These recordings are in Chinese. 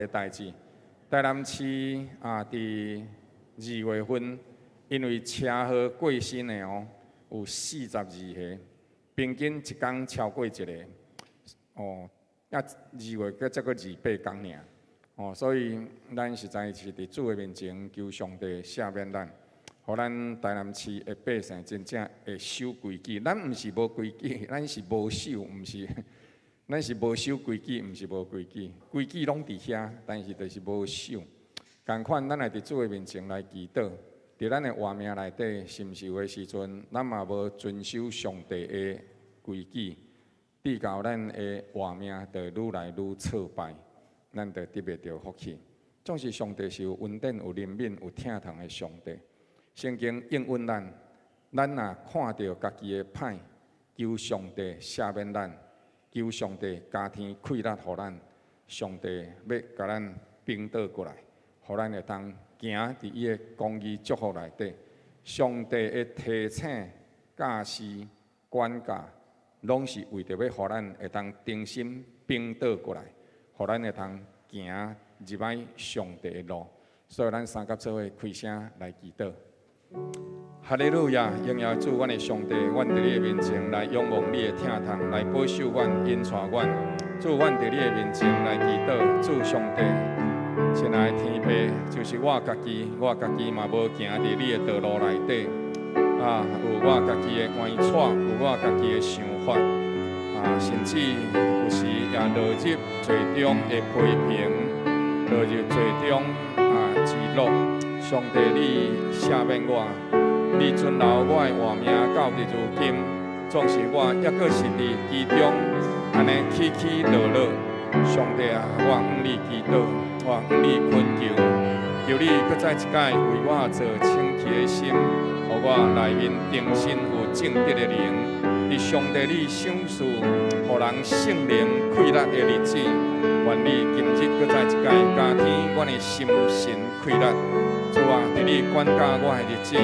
个代志。台南市伫2月份，因为车祸过身的有42个，平均一天超过一个。2月才阁28天尔。所以咱实在是伫主的面前求上帝赦免咱，互咱台南市的百姓真正会守规矩。咱毋是无规矩，咱是无守，毋是。咱是无守规矩，毋是无规矩，规矩拢伫遐，但是就是无守。共款，咱来伫主的面前来祈祷，伫咱的活命内底，是毋是有的时阵，咱嘛无遵守上帝的规矩，致到咱的活命就愈来愈挫败，咱就得袂到福气。总是上帝是有恩典、有怜悯、有疼痛的上帝。圣经应允咱，咱若看到家己的歹，求上帝赦免咱。求上帝加添气力，互咱上帝要甲咱扳倒过来，互咱会当行伫伊的公义祝福内底。上帝的提醒、教示、管教，拢是为着要互咱会当重新扳倒过来，互咱会当行入来上帝的路。所以咱三甲做伙开声来祈祷。哈利路亚！荣耀主，阮的上帝，阮伫你的面前来仰望你的疼痛，来保守阮、引带阮。主，阮伫你的面前来祈祷，主上帝，亲爱的天父，就是我家己嘛无行伫你的道路内底。有我家己的歪错，有我家己的想法。甚至有时也落入最终的批评，落入最终记录。上帝，你赦免我。你存留我的活命到伫如今，总是我抑阁是伫其中安尼起起落落。上帝啊，我向你祈祷，我向你恳求，求你搁再一届为我做清洁的心，互我内面定心有正直的灵。伫上帝你赏赐，互人圣灵快乐的日子，愿你今日搁再一届加添我的心神快乐。主啊，伫你管教我的日子。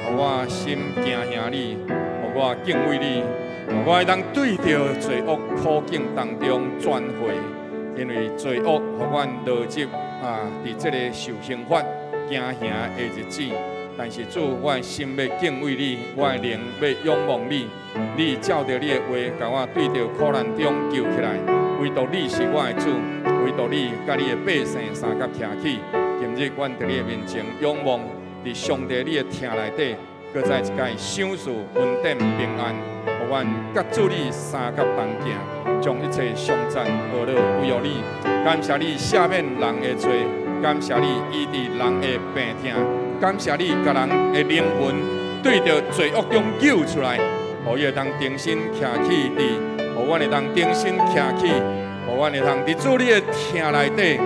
互我心敬仰你，互我敬畏你，互我会当对着罪恶苦境当中转回，因为罪恶互阮落入伫这个受刑罚惊吓的日子。但是主，我的心要敬畏你，我的灵要仰望你。你照着你的话，甲我对着苦难中救起来。唯独你是我的主，唯独你甲你的百姓三甲徛起。今日阮伫你的面前仰望。伫上帝你的听内底，搁再一届赏赐稳定平安，互阮甲主你三甲同行，将一切颂赞学乐归于你。感谢你赦免人的罪，感谢你医治人的病痛，感谢你甲人的灵魂对着罪恶中救出来，互伊会当重新徛起伫，互阮会当重新徛起，互阮会当伫主你的听内底，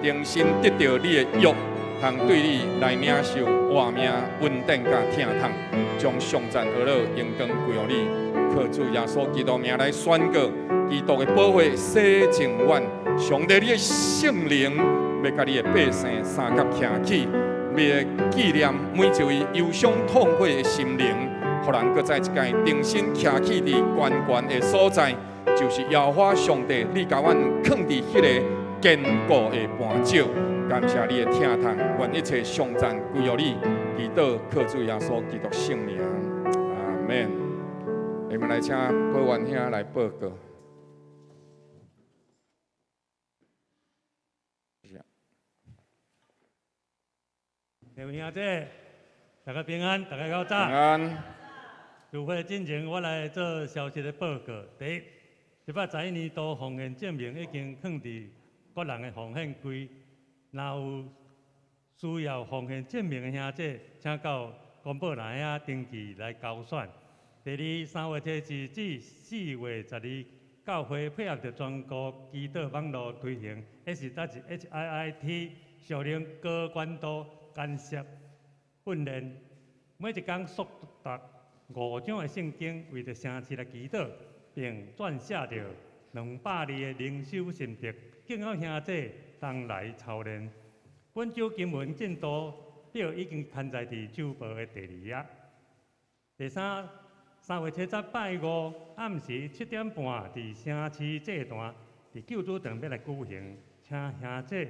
重新得到你的约。通对你来领受活命稳定甲疼痛，将颂赞而乐荣光归于你。靠主耶稣基督名来宣告，基督的保护洗净阮。上帝你的圣灵要甲你的百姓三甲徛起，要纪念每一位忧伤痛悔的心灵，互人搁再一届重新徛起伫悬悬的所在，就是耶和华上帝，你甲阮放伫迄个坚固的磐石。感谢你的疼痛，愿一切颂赞归于你。祈祷靠主耶稣基督圣名，阿门。你们来请报员兄来报告。各位兄弟，大家平安，大家早。平安。入会进前，我来做消息的报告。第一，111年度奉献证明已经放伫各人的奉献柜。若有需要奉献证明的兄弟，请到公报栏啊登记来交选。第二，3月7日至4月12，教会配合着全国祈祷网络推行 SHIIT 属灵高管道干涉训练，每一天速读5章的圣经，为着城市来祈祷，并撰写着200字的灵修心得，敬仰兄弟当来操练。本周经文进度表已经刊载伫周报的第2页。第三，3月7日拜5暗时7点半，伫城市祭坛伫救主堂要来举行。请兄姐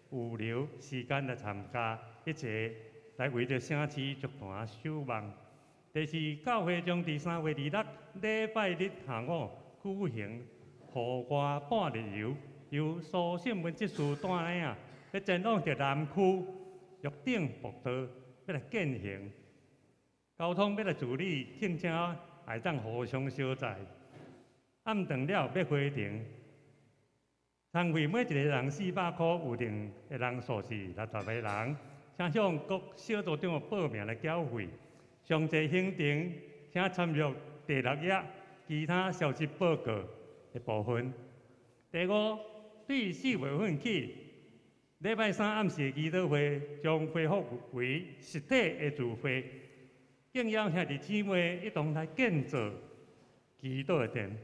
有留时间来参加，一齐来为着城市祝坛守望。第是教会将伫3月26礼拜日下午举行户外半日游，由苏信文执事带领啊，要前往着南区玉顶步道，要来践行交通，要来处理停车，会当互相相载。暗顿了要回程，参费每一个人400块，有定的人数是60个人，请向各小组长报名来缴费。详细行程请参阅第6页其他消息报告的部分。第5，对4月份起，礼拜3暗时祈祷会将恢复为实体的聚会，敬邀兄弟姊妹一同来建造祈祷的殿。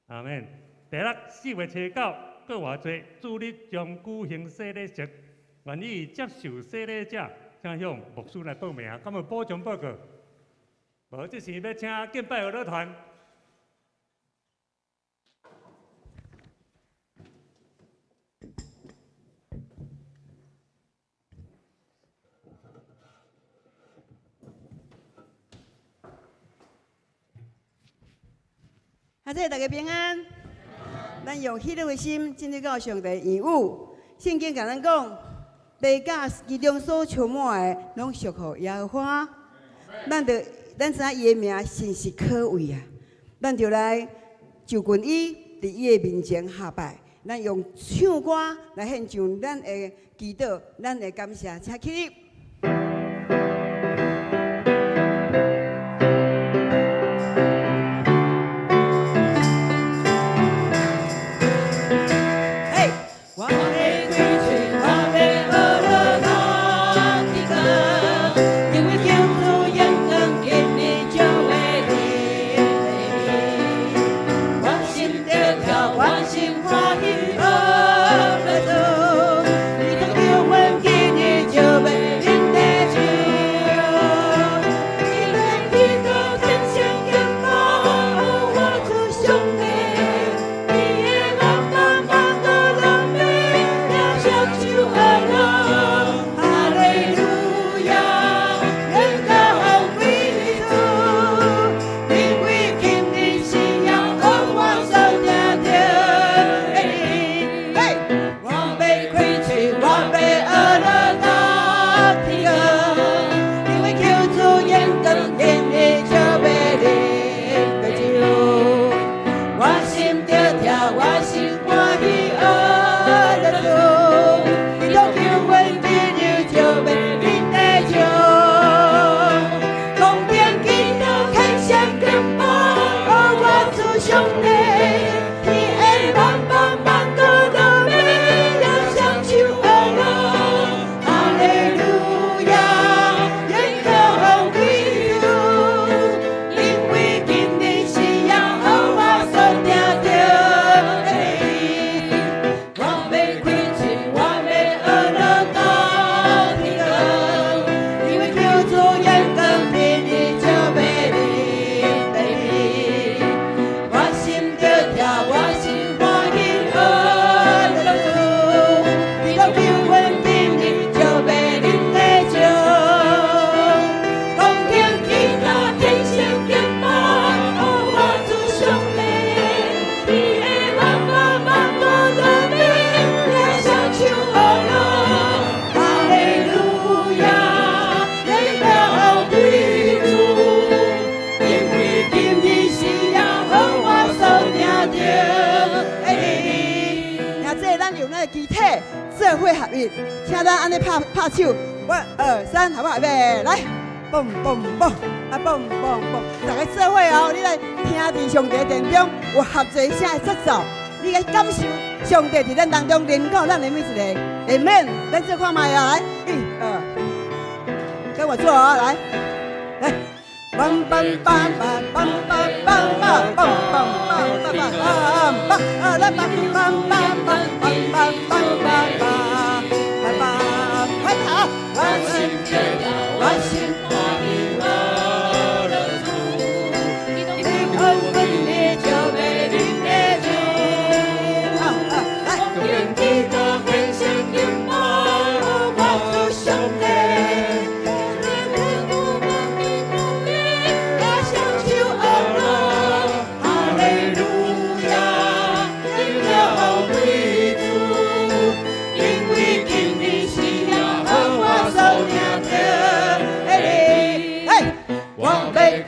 阿们。第6，4月初9，各偌济主日将举行洗礼节，愿意接受洗礼者，请向牧师来报名。敢有补充报告？无，这是要请敬拜儿乐团。阿姐，大家平安。咱用喜乐的心进入到上帝言语。圣经甲咱讲，地甲其中所充满的，拢属乎耶和华。咱知影伊的名真是可畏啊！咱就来就近伊，伫伊的面前下拜。咱用唱歌来献上咱的祈祷，咱的感谢，请起立。做伙合一，请咱安尼拍手，1、2、3，好不好？预备，来，蹦蹦蹦，啊蹦蹦蹦，大家做伙哦！你来听伫上帝殿中有合作声的节奏，你来感受上帝伫咱当中临到咱的每一个，下面咱做看卖啊！来，1、2，跟我做哦，来，来。梆梆梆梆梆梆梆梆梆梆梆梆梆梆，来梆梆梆梆梆梆梆梆梆，来梆，快跑！我心跳，我心欢喜我的主，你看问你就被你的主，来，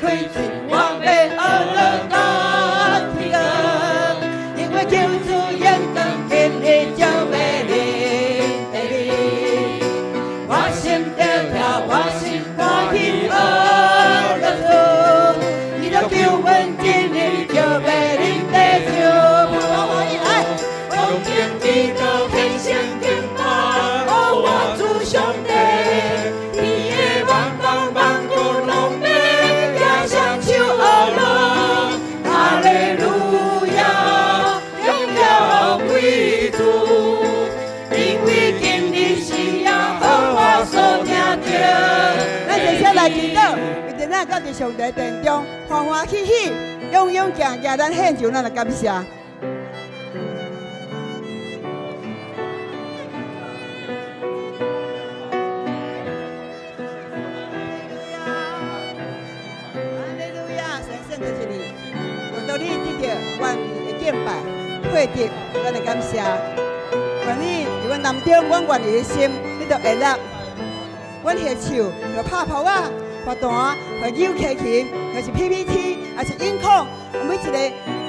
开嘴，我要学了到天光，因为救主眼光今日就要临在你，我心跳跳，我心欢喜学了主，你若救阮今日就要临在就，我欢喜来，用敬祈祷献上敬拜，哦我主上帝。来祈祷，一定咱到伫上帝殿中，欢欢喜喜，勇勇行行，咱献上咱的感谢。哈利路亚，神圣就是你，我到你得到阮的敬拜、配得咱的感谢。愿你伫阮南中，阮愿意的心，你就会乐。阮下手就拍谱啊，发弹，或扭起琴，或是 PPT， 还是音控，每一个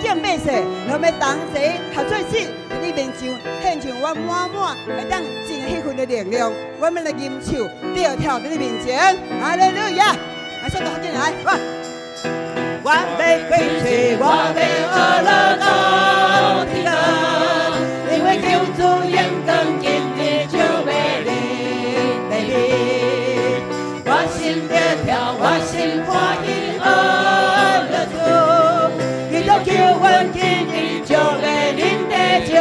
键盘势，拢要同齐合作起，伫你面前献上阮满满会当尽迄份的力量，阮们来吟唱，跳跳伫你面前，哈利路亚！来，说大进来，我要开嘴，我要学了到天光，因为救主眼光今日就要临在你。我心跳跳，我心欢喜学了主，你都叫阮今日就要临在就，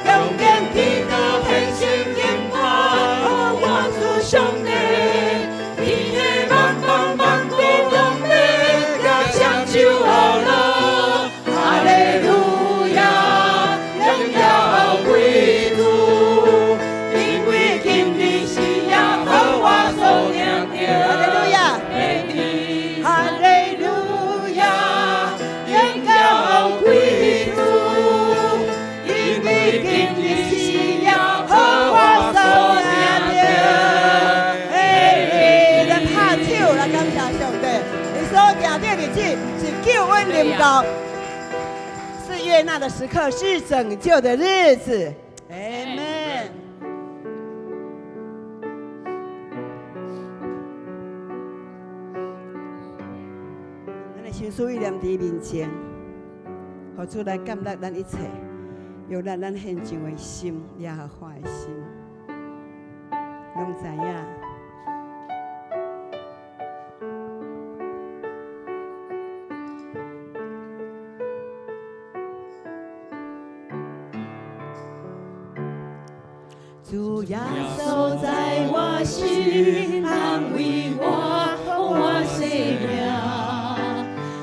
用敬祈祷献上敬拜，哦我主上帝，天的万邦万国拢要歌唱就好了，哈利路亚，荣耀归主，因为今日是耶和华所领的。哈利路亚，哈利路亚，荣耀归主，因为今日是耶和华所领的。咱拍手来感谢上帝，你所行的日子是救恩临到，是悦纳的时刻，是拯救的日子。阿门。咱的心思意念伫面前，互主来感染咱一切，有咱献上的心，耶和华的心，拢知影。主耶稣在我心，安慰我，我生命，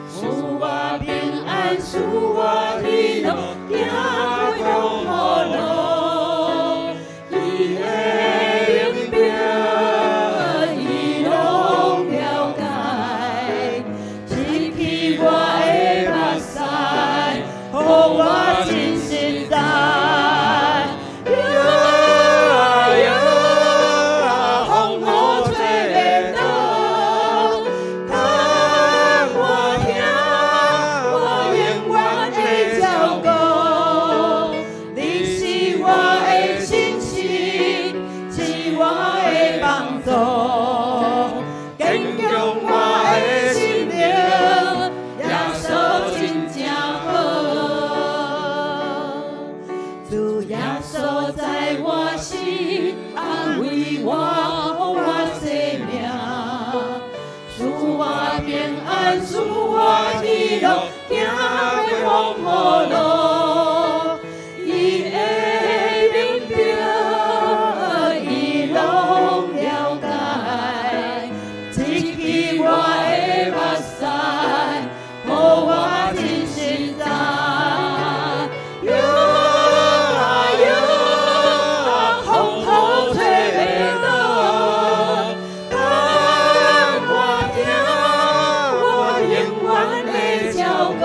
使我平安，使我喜乐，行过永恒路。伊的明白，伊拢了解，刺激我的目屎，予我真实在。使我喜乐，行过永恒路。伊的明白，伊拢了解，刺激我的目屎，予我真实在。风雨吹袂倒，盼我听。永远的照顾，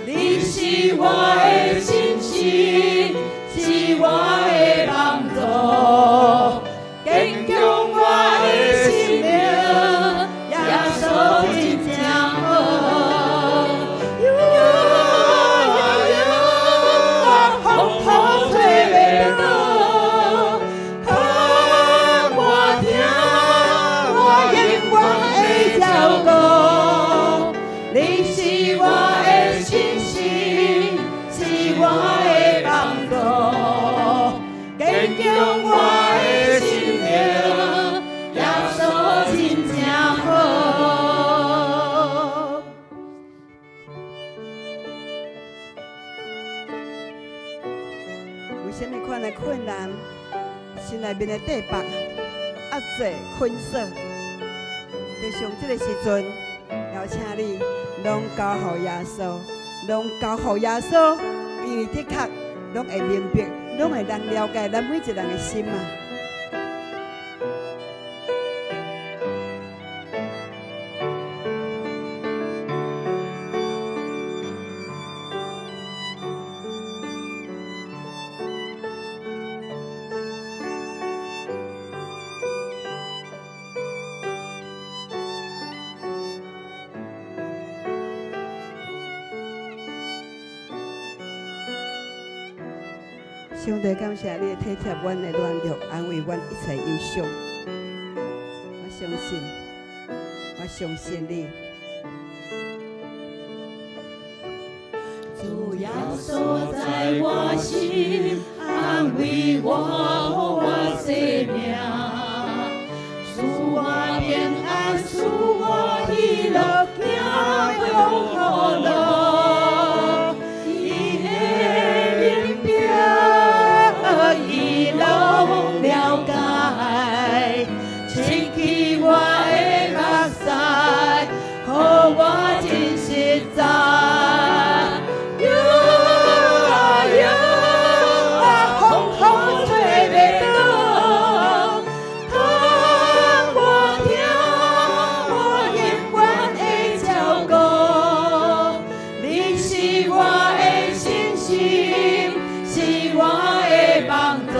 你是有啥物款的困难，心内面的地縛、压制、捆锁，就上这个时阵，邀请你拢交予耶稣，拢交予耶稣，因为的确拢会明白，拢会能了解咱每一个人的心啊。上帝感谢你体贴阮的软弱，安慰阮一切忧伤。我相信，我相信你。主要锁在我心，安慰我，我生命。赐我平安，赐我喜乐，行永福路。了解，清起我的目屎，予我真实在。风雨吹袂倒，当我听，我永远会照顾。你是我的信心，是我的帮助。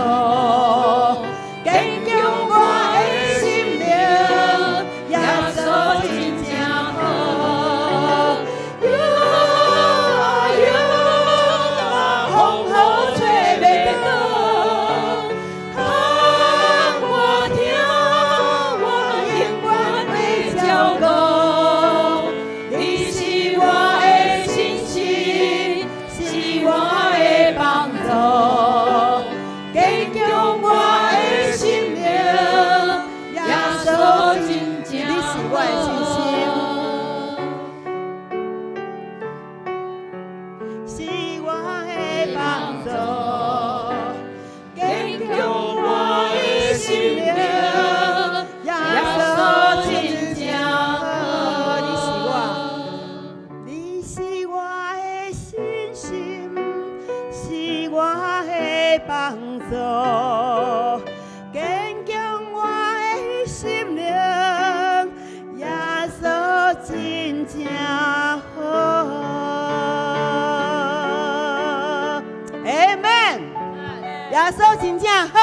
耶稣真正好，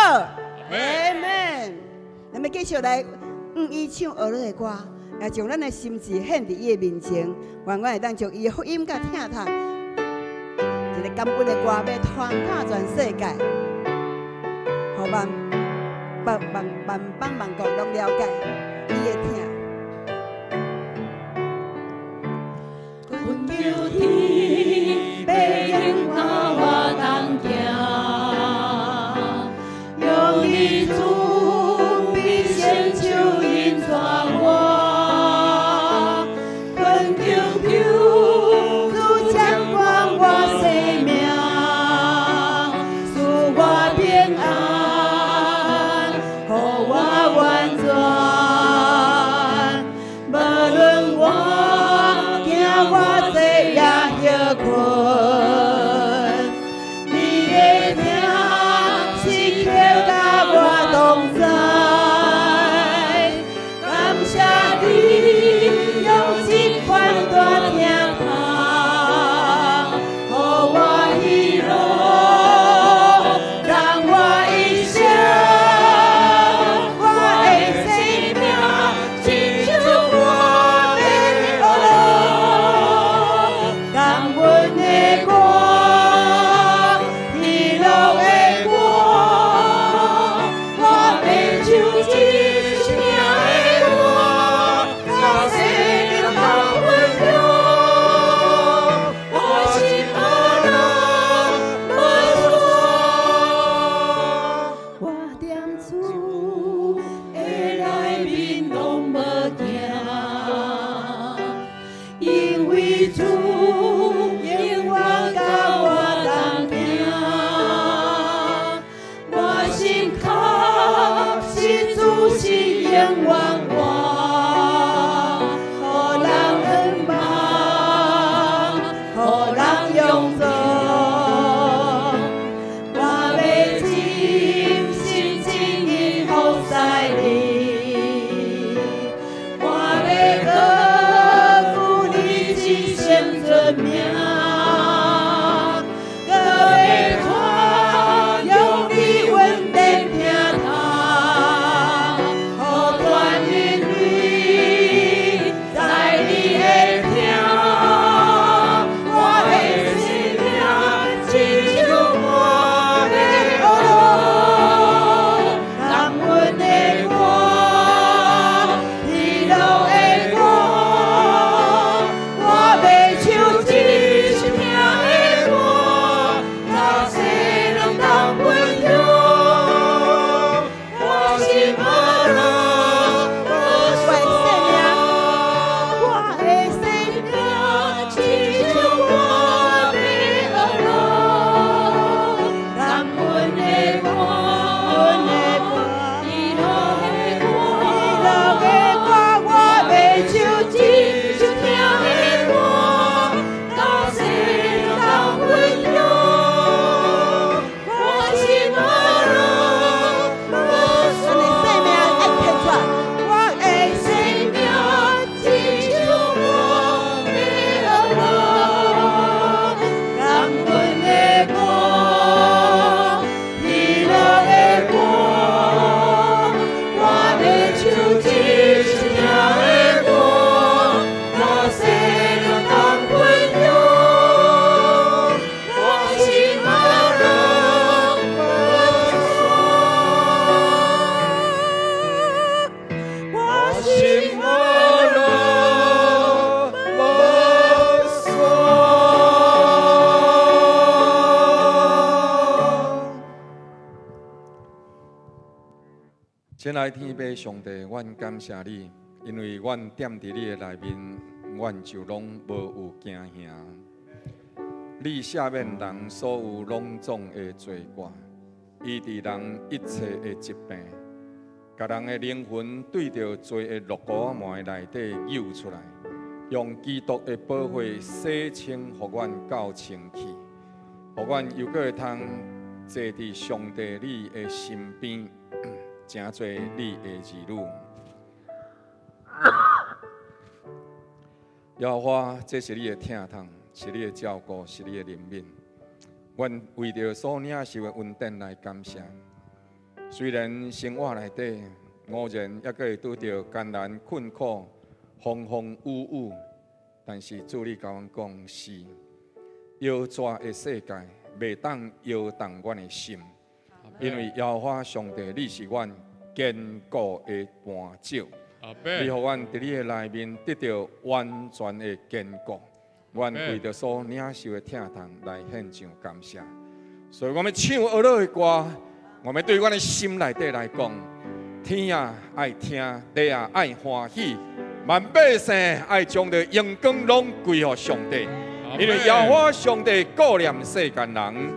阿门。咱要继续来伊唱学落的歌，也将咱的心志献伫伊的面前，愿我会当将伊的福音甲听透，一个感恩的歌要传到全世界，互万国拢了解伊的听。阮求天，白影看我当行。你主必先手引带我，恳求主掌管我生命，赐我平安，予我完全。无论我行我坐也休困，你的听是叫同在，感谢你用这款大听堂，予我喜乐，让我一生，我的生命亲像我的路，感恩的歌，喜乐的歌。主永远甲我同行。天来天父上帝，阮感谢你，因为阮踮伫你的内面，阮就拢无有惊吓。你赦免人所有拢总的罪过，医治人一切的疾病，甲人的灵魂对着罪的落骨门内底诱出来，用基督的宝血洗清，互阮到清气，互阮又搁会通坐伫上帝你的身边，真做你的儿女。耶和华，这是你的疼痛，是你的照顾，是你的怜悯。阮为着所领受的恩典来感谢。虽然生活内底偶然也会拄着艰难困苦、风风雨雨，但是主你甲阮讲是摇拽的世界，袂当摇动阮的心，因为耶和华上帝，你是阮坚固的磐石。你予阮伫你的内面得到完全的坚固，阮为着所领受的疼痛来献上感谢。所以我们唱俄罗的歌，我们对阮的心内底来讲，天啊爱听，地啊爱欢喜，万百姓爱将着荣光拢归予上帝，因为耶和华上帝顾念世间人，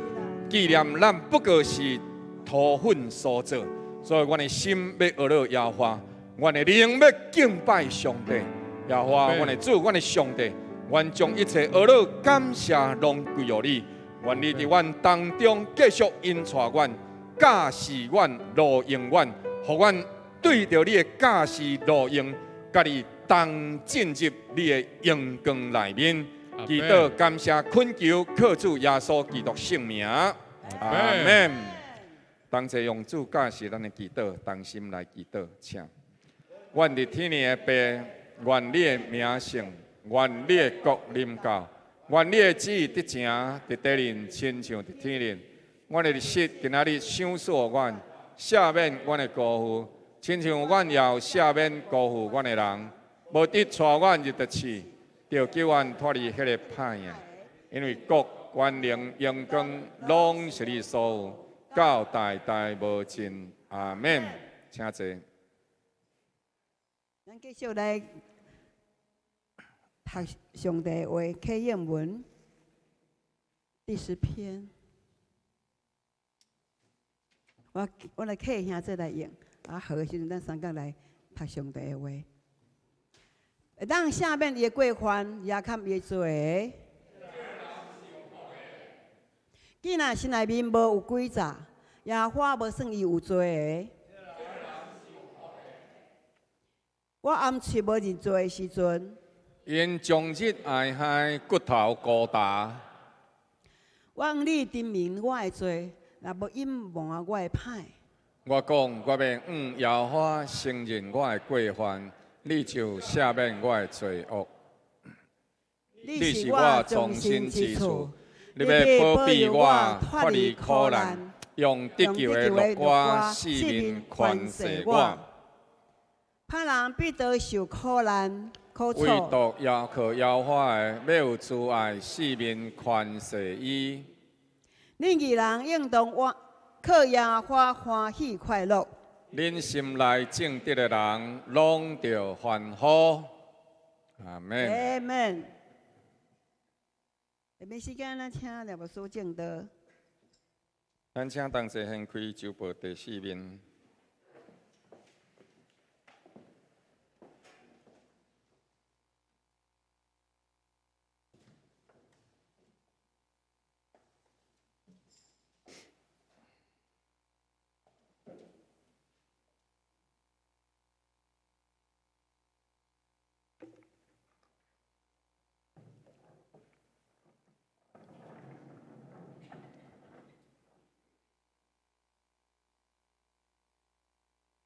纪念咱不过是土粉所做，所以阮的心要俄罗耶和华。阮的灵要敬拜上帝，耶和华，阮的主，阮的上帝，阮将一切恶乐感谢拢归于你。愿你伫阮当中继续引带阮、驾驶阮、路用阮，互阮对着你的驾驶路用，甲你同进入你的阳光内面。祈祷感谢恳求，靠主耶稣基督圣名，阿门。同齐用主驾驶咱的祈祷，同心来祈祷，请。愿伫天的父，愿你的名圣，愿你的国临到，愿你的旨意得成，伫地人亲像伫天人。阮的日食今仔日赏赐阮，赦免阮的辜负，亲像阮也有赦免辜负阮的人，无得带阮入得去，就叫阮脱离迄个歹呀。因为国、权能、荣光，拢是你所有，到代代无尽。阿门。请坐。咱继续来读上帝话，启应文第10篇。我来启兄再来用，好的时阵，咱三角来读上帝的话。会当赦免伊的过犯，也看伊的罪。既然心内面无有诡诈，耶和华无算伊有罪的。我暗喙无认罪的时阵，因终日爱害，骨头孤大。我向你证明我的罪，若无隐瞒我的歹。我讲，我要耶和华承认我的过犯，你就赦免我的罪恶。你是我忠心之处，你要保庇我脱离苦难，用得救的乐歌四面宽恕我。歹人必得受苦难、苦楚。唯独要靠耶和华的，要有慈爱，四面宽恕伊。恁义人应当靠耶和华欢喜快乐。恁心内正直的人，拢着欢呼。阿门。阿门。下面时间，咱请廖牧师正道。咱请同齐掀开周报第4面。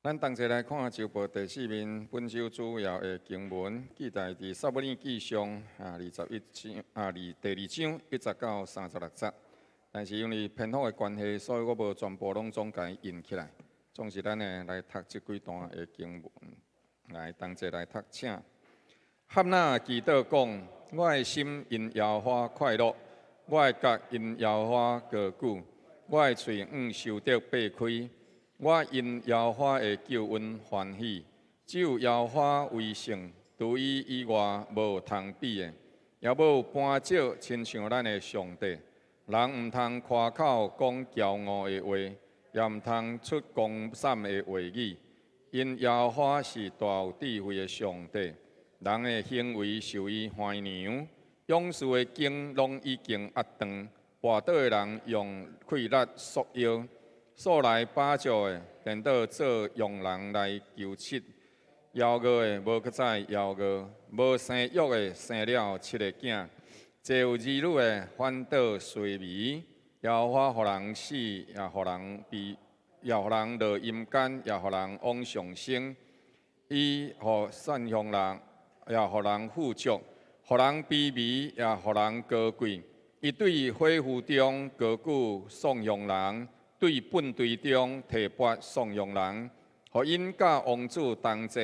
咱同齐来看周报第4面，本周主要的经文记载伫撒母耳记上第2章1节到36节。但是因为篇幅的关系，所以我无全部拢总甲伊印起来。总是咱来读这几段的经文，来同齐来读，请。哈纳祈祷讲：我的心因耶和华快乐，我的角因耶和华歌鼓，我的喙受得擘开。我因耶和华的救恩欢喜，只有耶和华为圣，除伊以外无通比的，也无搬少亲像咱的上帝。人毋通夸口讲骄傲的话，也毋通出公闪的话语，因耶和华是大有智慧的上帝。人的行为受伊欢娘，勇士的经拢已经压断，跋倒的人用溃力束腰。素来把照的，颠倒做用人来求乞；夭娥的，无搁再夭娥；无生育的，生了7个囝；侪有儿女的，反倒衰微。也我互人死，也互人落阴间，也互人往上升。伊互善良人，也互人富足；互人卑微，也互人高贵。伊对火湖中高举颂扬人。对粪堆中提拔颂扬人，互因甲王子同坐，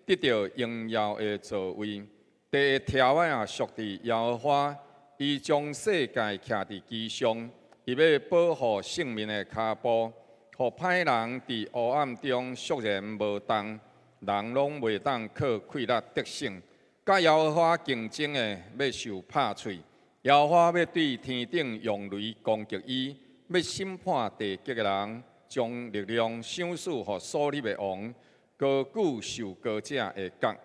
得到荣耀的座位。地条啊，属伫耶和华，伊将世界徛伫其上，伊要保护性命的脚步，互歹人伫黑暗中肃然无动，人拢袂当靠溃力得胜。甲耶和华竞争的要受拍喙，耶和华要对天顶用雷攻击伊。要审判地极的人，将力量赏赐予所立的王，高举受膏者的角。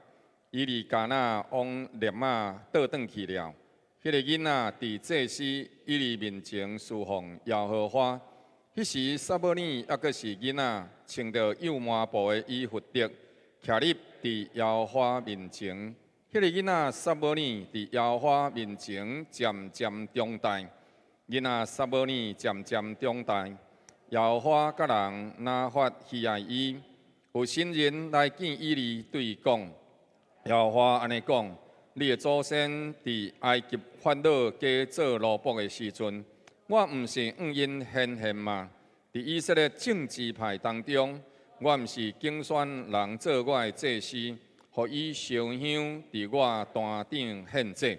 伊离迦那往列马倒转去了。迄个囡仔伫祭司伊利面前侍奉耶和华。迄时撒母耳还阁是囡仔，穿着幼麻布的衣服得，徛立伫耶和华面前。迄个囡仔撒母耳伫耶和华面前渐渐长大。囡仔撒母耳渐渐长大，耶和华甲人哪发喜爱伊。有神人来见伊利，对伊讲：耶和华安尼讲，你的祖先伫埃及法老家做奴仆的时阵，我毋是因显现吗？伫以色列政治派当中，我毋是竞选人做我的祭司，互伊烧香伫我坛顶献祭，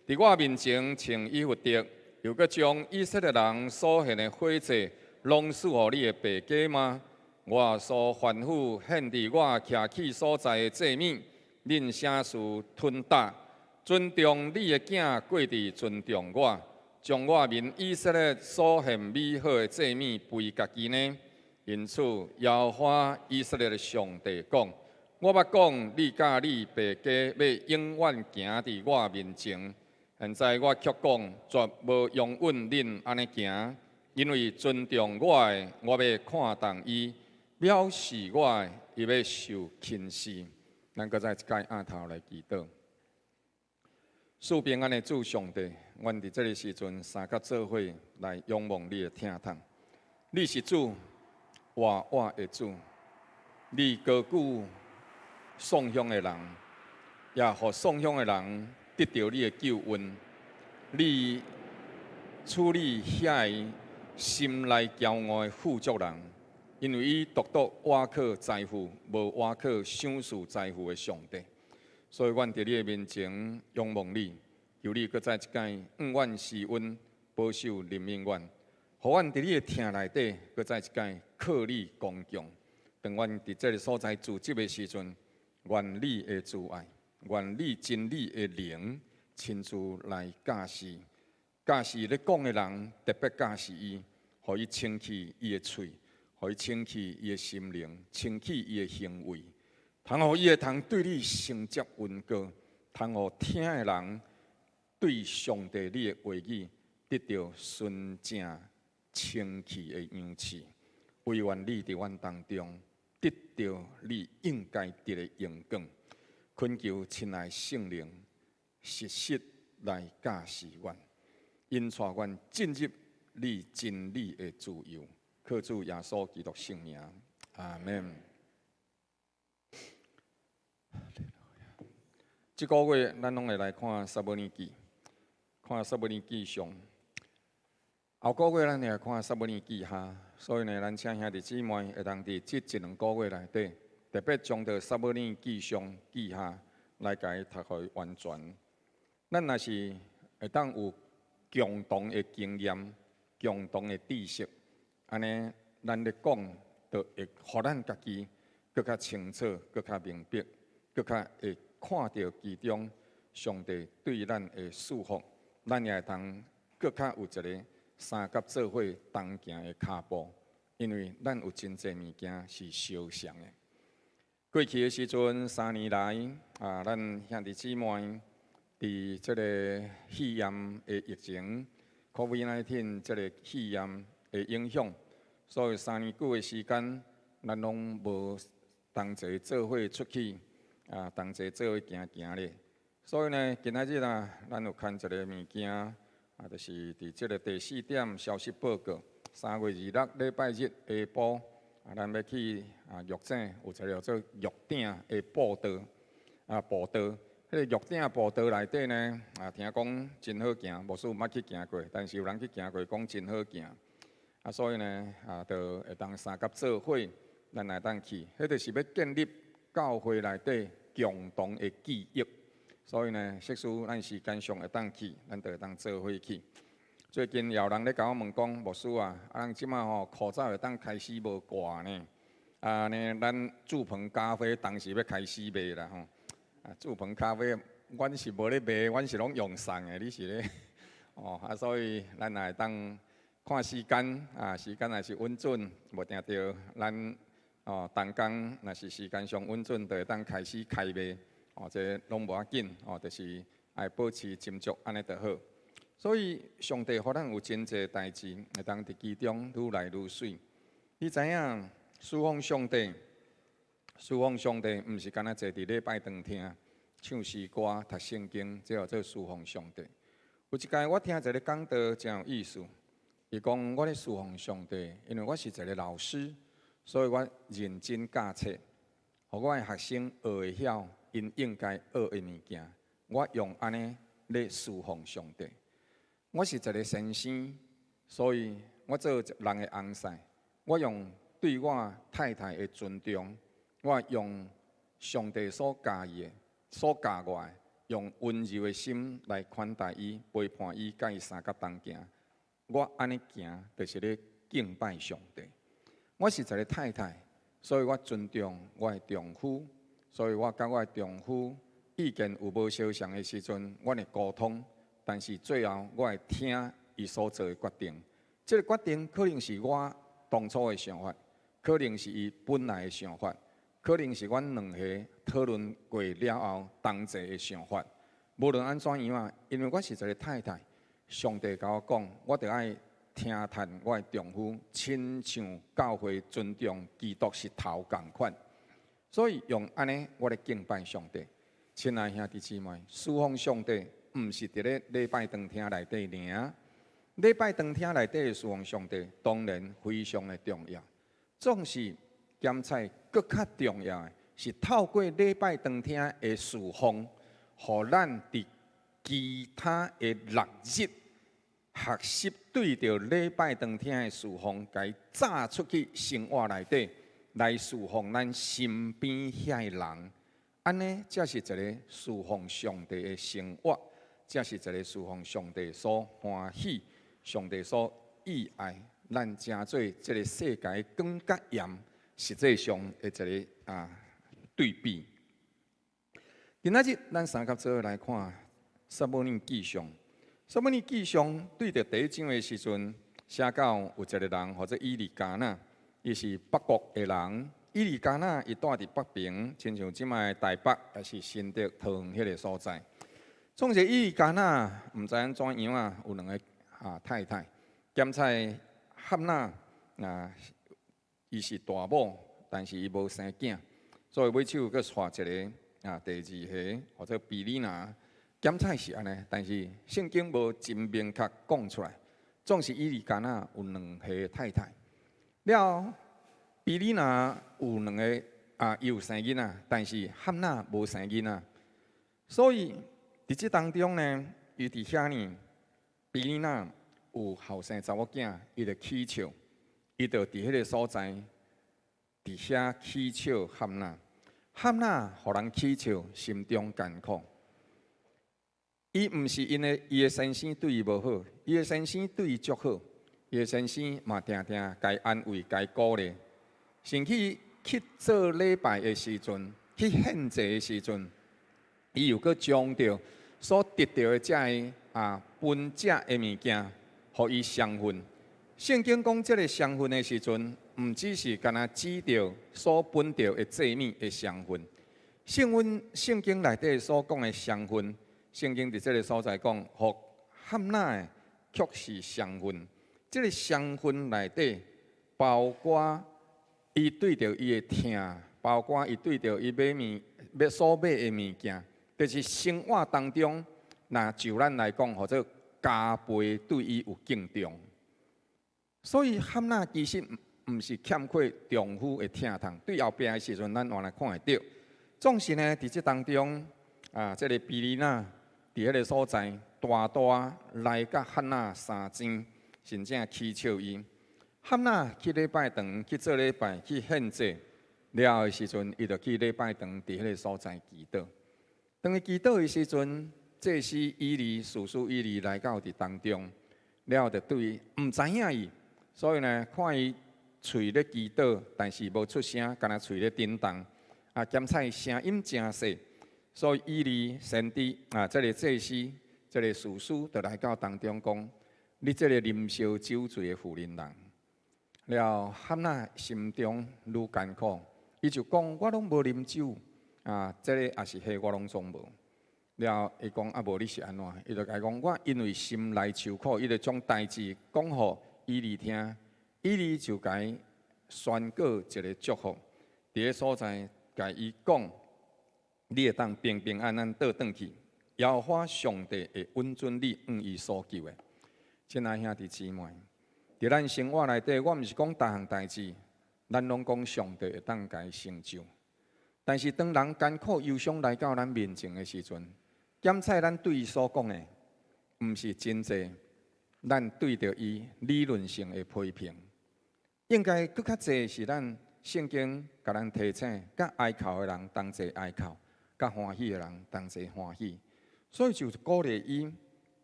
伫我面前穿衣服得。又搁将以色列人所献的火祭，拢赐予你的爸家吗？我所吩咐献伫我徛起所在的祭物，恁啥事吞达？尊重你的囝，过伫尊重我，将我民以色列所献美好的祭物归家己呢？因此，耶和华以色列的上帝讲：我捌讲，你甲你爸家要永远行伫我面前。现在我却讲，绝无容允恁安尼行，因为尊重我的，我要看重伊；藐视我的，伊要受轻视。咱搁再一届按头来祈祷。赐平安的主上帝，阮伫这个时阵三甲做伙来仰望你的疼痛。你是主，活我的主，你高举颂香的人，也互颂香的人。得到你的救恩，你处理遐个心内骄傲的富足人，因为伊独独倚靠财富，无倚靠享受财富的上帝。所以，阮伫你的面前仰望你，求你搁再一届永远施恩，保守人民愿，互阮伫你的听内底，搁再一届靠你刚强。当阮伫这个所在自执的时阵，愿你的慈爱。愿你真理的灵亲自来教示，教示咧讲的人，特别教示伊，互伊清气伊的嘴，互伊清气伊的心灵，清气伊的行为，通互伊会通对你承接温告，通互听的人对上帝你的话语得到纯正清气的氧气，唯愿你伫阮当中得到你应该得的荣光。恳求亲爱圣灵，实实来教示阮，引带阮进入你真理的自由。靠主耶稣基督圣名，阿门。这个月咱拢会来看撒母耳记，看撒母耳记上。后个月咱会来看撒母耳记下，所以呢，咱请兄弟姊妹会当伫这一两个月内底。特别将到撒母耳记上记下来，甲伊读互完全。咱若是会当有共同的经验、共同的知识，安尼咱咧讲就会互咱家己更较清楚、更较明白、更较会看到其中上帝对咱的祝福，咱也会当更较有一个三甲做伙同行的脚步，因为咱有真济物件是相像的。过去的时阵，3年来咱兄弟姊妹伫这个肺炎的疫情 COVID-19 这个肺炎的影响，所以3年久的时间，咱拢无同齐做伙出去同齐做伙行行咧。所以呢，今仔日咱有看一个物件就是伫这个第4点消息报告，3月26礼拜日下晡咱要去玉井有一个叫做玉鼎的步道步道。迄个玉鼎步道内底呢听讲真好行，无数毋捌去行过，但是有人去行过，讲真好行。所以呢就会当三甲做伙，咱来当去。迄就是要建立教会内底共同的记忆。所以呢，即使咱时间上会当去，咱就会当做伙去。最近有人咧甲我问讲，牧师咱即马口罩会当开始无挂呢？呢，咱注棚咖啡当时要开始卖啦吼。注棚咖啡，阮是无咧卖，阮是拢用送的，你是咧所以咱也会当看时间时间若是稳准，无定着咱同工若是时间上稳准，就会当开始开卖这拢无要紧就是爱保持斟酌，安尼就好。所以上帝互咱有真济代志，会当伫其中愈来愈水。你知影侍奉上帝？侍奉上帝，毋是干那坐伫礼拜堂听唱诗歌、读圣经，这叫做侍奉上帝。有一届我听一个讲道真有意思，伊讲我咧侍奉上帝，因为我是一个老师，所以我认真教册，互我的学生学会晓因应该学的物件。我用安尼咧侍奉上帝。我是一个先生，所以我做人的翁婿，我用对我太太的尊重。我用上帝所教伊的、所教我的，用温柔的心来款待伊、陪伴伊，甲伊三甲同行。我安尼行，就是咧敬拜上帝。我是一个太太，所以我尊重我的丈夫，所以我甲我的丈夫意见有无相像的时阵，我会沟通，但是最后我会听伊所做的决定。这个决定可能是我当初的想法，可能是伊本来的想法。可能是阮两个讨论过了后同齐的想法。无论安怎样因为我是一个太太，上帝甲我讲，我着爱听叹我的丈夫，亲像教会尊重基督是头共款。所以用安尼，我咧敬拜上帝。亲爱兄弟姊妹，侍奉上帝，毋是伫咧礼拜堂厅内底尔。礼拜堂厅内底的侍奉上帝，当然非常的重要。总是兼菜更较重要的是透过礼拜堂厅的侍奉，互咱伫其他的6日学习对着礼拜堂厅的侍奉，该炸出去生活内底来侍奉咱身边遐人。安尼才是一个侍奉上帝的生活，才是一个侍奉上帝所欢喜、上帝所喜爱。咱正做这个世界光甲盐，实际上的一个对比。今仔日咱三甲做伙来看撒母耳记上。撒母耳记上对着第1章的时阵，写到有一个人或者以利加那，伊是北国的人。以利加那伊住伫北平，亲像即卖台北也是新竹、桃园迄个所在。总是以利加那毋知安怎样有2个太太，兼菜汉娜伊是大某，但是伊无生囝，所以尾手佫娶一个第2个或者比利娜，兼菜是安尼，但是圣经无真明确讲出来。总是以利加那有2个太太，了比利娜有2个伊有生囡仔，但是汉娜无生囡仔，所以伫这当中呢，伊伫遐呢，比利娜有后生查某囝，伊就祈求，伊就伫迄个所在，伫遐祈求汉娜。汉娜互人祈求，心中艰苦。伊毋是因为伊的先生对伊无好，伊的先生对伊足好，伊的先生嘛定定该安慰、该鼓励。甚去做礼拜的时阵，去献祭的时阵，伊又搁将着所得到的这个分这的物件，互伊双份。圣经讲这个双份的时阵，毋只是干那指着所分到的祭物的双份。圣经内底所讲的双份，圣经伫这个所在讲，互汉那的却是双份。这个双份内底包括伊对着伊的听，包括伊对着伊所买的物件，就是生活当中，那就咱来讲，或者加倍对伊有敬重。所以汉那其实毋是欠缺丈夫的疼痛，对后壁的时阵，咱原来看会到。总是呢，伫这当中这个比利娜伫迄个所在，大来甲汉那相争，真正取笑伊。汉那去礼拜堂去做礼拜去献祭了的时阵，伊就去礼拜堂伫迄个所在祈祷。当伊祈祷的时阵，祭司以利、士师以利来到伫当中，了就对伊毋知影伊，所以呢，看伊喙咧祈祷，但是无出声，干那喙咧叮当。兼且声音真细，所以以利先知这个祭司、这个士师就来到当中讲：你这个啉烧酒醉的妇人人。了，汉那心中愈艰苦，伊就讲：我拢无啉酒，这个也是迄我拢总无。了，伊讲无你是安怎？伊就甲伊讲：我因为心内愁苦，伊就将代志讲互以利听。以利就甲伊宣告一个祝福，伫个所在。甲伊讲，你会当平平安安倒转去，耶和华上帝会温准你伊所求的。亲爱兄弟姊妹，伫咱生活内底，我毋是讲逐项代志，咱拢讲上帝会当甲伊成就。但是当人艰苦忧伤来到咱面前的时阵，检测咱对伊所讲的，毋是真济，咱对着伊理论性的批评，应该更较济是咱。圣经甲咱提醒，甲哀哭的人同齐哀哭，甲欢喜的人同齐欢喜。所以就鼓励伊，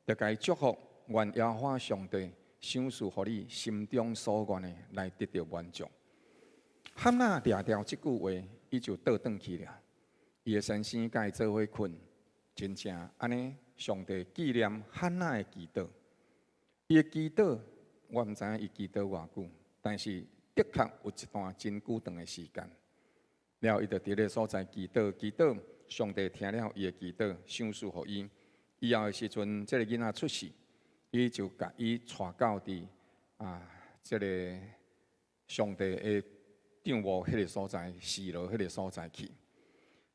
就甲伊祝福，愿耶和华上帝赏赐互你心中所愿的来得到满足。汉那掠掉即句话，伊就倒转去了。伊的先生甲伊做伙困，真正安尼，上帝纪念汉那的祈祷。伊的祈祷，我毋知影伊祈祷偌久，但是。的确有一段真久长的时间，了伊就伫个所在祈祷，上帝听了伊的祈祷，赏赐互伊。以后的时阵，这个囡仔出世，伊就甲伊带到伫这个上帝的帐幕迄个所在，示罗迄个所在去。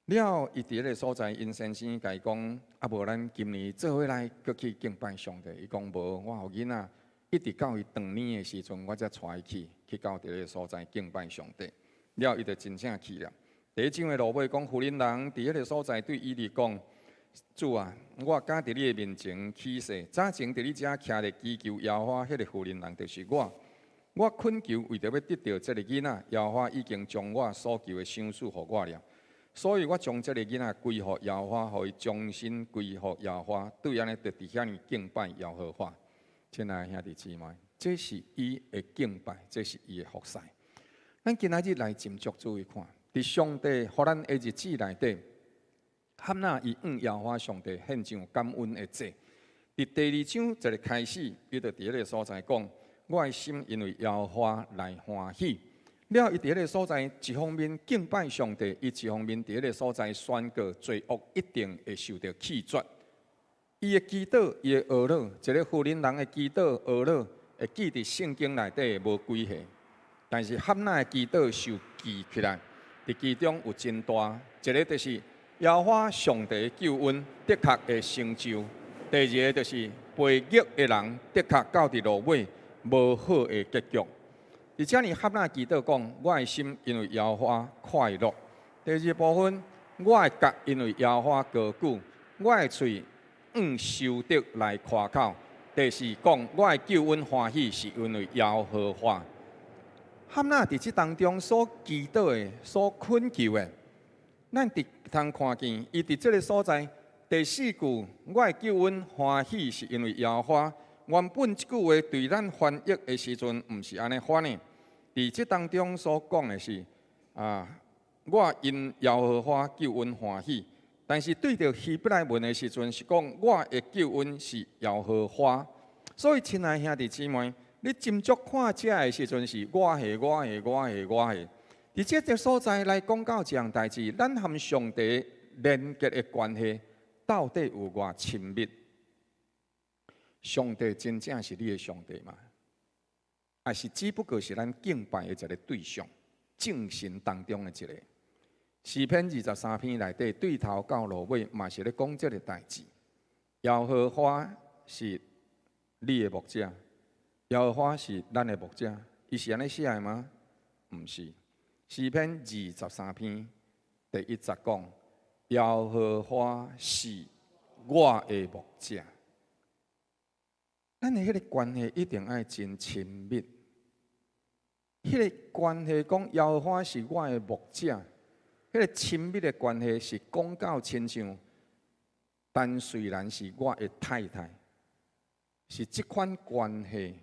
了，伊伫个所在，因先生甲伊讲：无咱今年做伙来，搁去敬拜上帝。伊讲无，我互囡仔。一直到伊长年的时阵，我才带伊去到伫个所在敬拜上帝。了，伊就真正去了。第一章的落尾讲，妇人人伫迄个所在对伊利讲：主啊，我敢伫你的面前起誓，早前伫你遮徛咧祈求耶和华，迄个妇人人就是我。我恳求为着要得到这个囡仔，耶和华已经将我所求的赏赐互我了。所以我将这个囡仔归乎耶和华，互伊终身归乎耶和华。对安尼，就伫遐尼敬拜耶和华。亲爱的兄弟姊妹，这是伊的敬拜，这是伊的服侍。咱今仔日来斟酌注意看，伫上帝互咱的日子内底，汉那伊耶和华上帝献上感恩的祭。伫第二章一个开始，伊就伫迄个所在讲：我的心因为耶和华来欢喜。了，伊伫迄个所在一方面敬拜上帝，伊一方面伫迄个所在宣告罪恶一定会受到弃绝。伊的祈祷，伊的懊恼，一个妇人人的祈祷懊恼，会记伫圣经内底无几下。但是汉那的祈祷受记起来，伫其中有真大。一个就是耶和华上帝的救恩的确会成就；第二个就是背逆的人的确到伫落尾无好的结局。而且呢，汉那祈祷讲：我的心因为耶和华快乐。第二部分，我的脚因为耶和华高举，我的喙。受得来夸口。第四讲，我的救恩欢喜是因为耶和华。汉那伫即当中所祈祷的、所恳求的，咱伫通看见，伊伫即个所在第四句，我的救恩欢喜是因为耶和华。原本即句话对咱翻译的时阵，毋是安尼翻的。伫伫即当中所讲的是我因耶和华救恩欢喜，但是对着希伯来文的时阵是讲我的救恩是耶和华。所以亲爱兄弟姊妹，你斟酌看这的时阵是我的。伫这个所在来讲到这样代志，咱和上帝连结的关系到底有偌亲密？上帝真正是你的上帝吗？还是只不过是咱敬拜的一个对象，正神当中的一个？诗篇23篇内底对头到落尾，嘛是咧讲这个代志。耶和华是你的牧者，耶和华是咱的牧者，伊是安尼写的吗？毋是。诗篇23篇第1节讲：耶和华是我的牧者。咱的迄个关系一定爱真亲密。迄个关系讲耶和华是我的牧者，迄个亲密的关系是讲到亲像，但虽然是我的太太，是这款关系，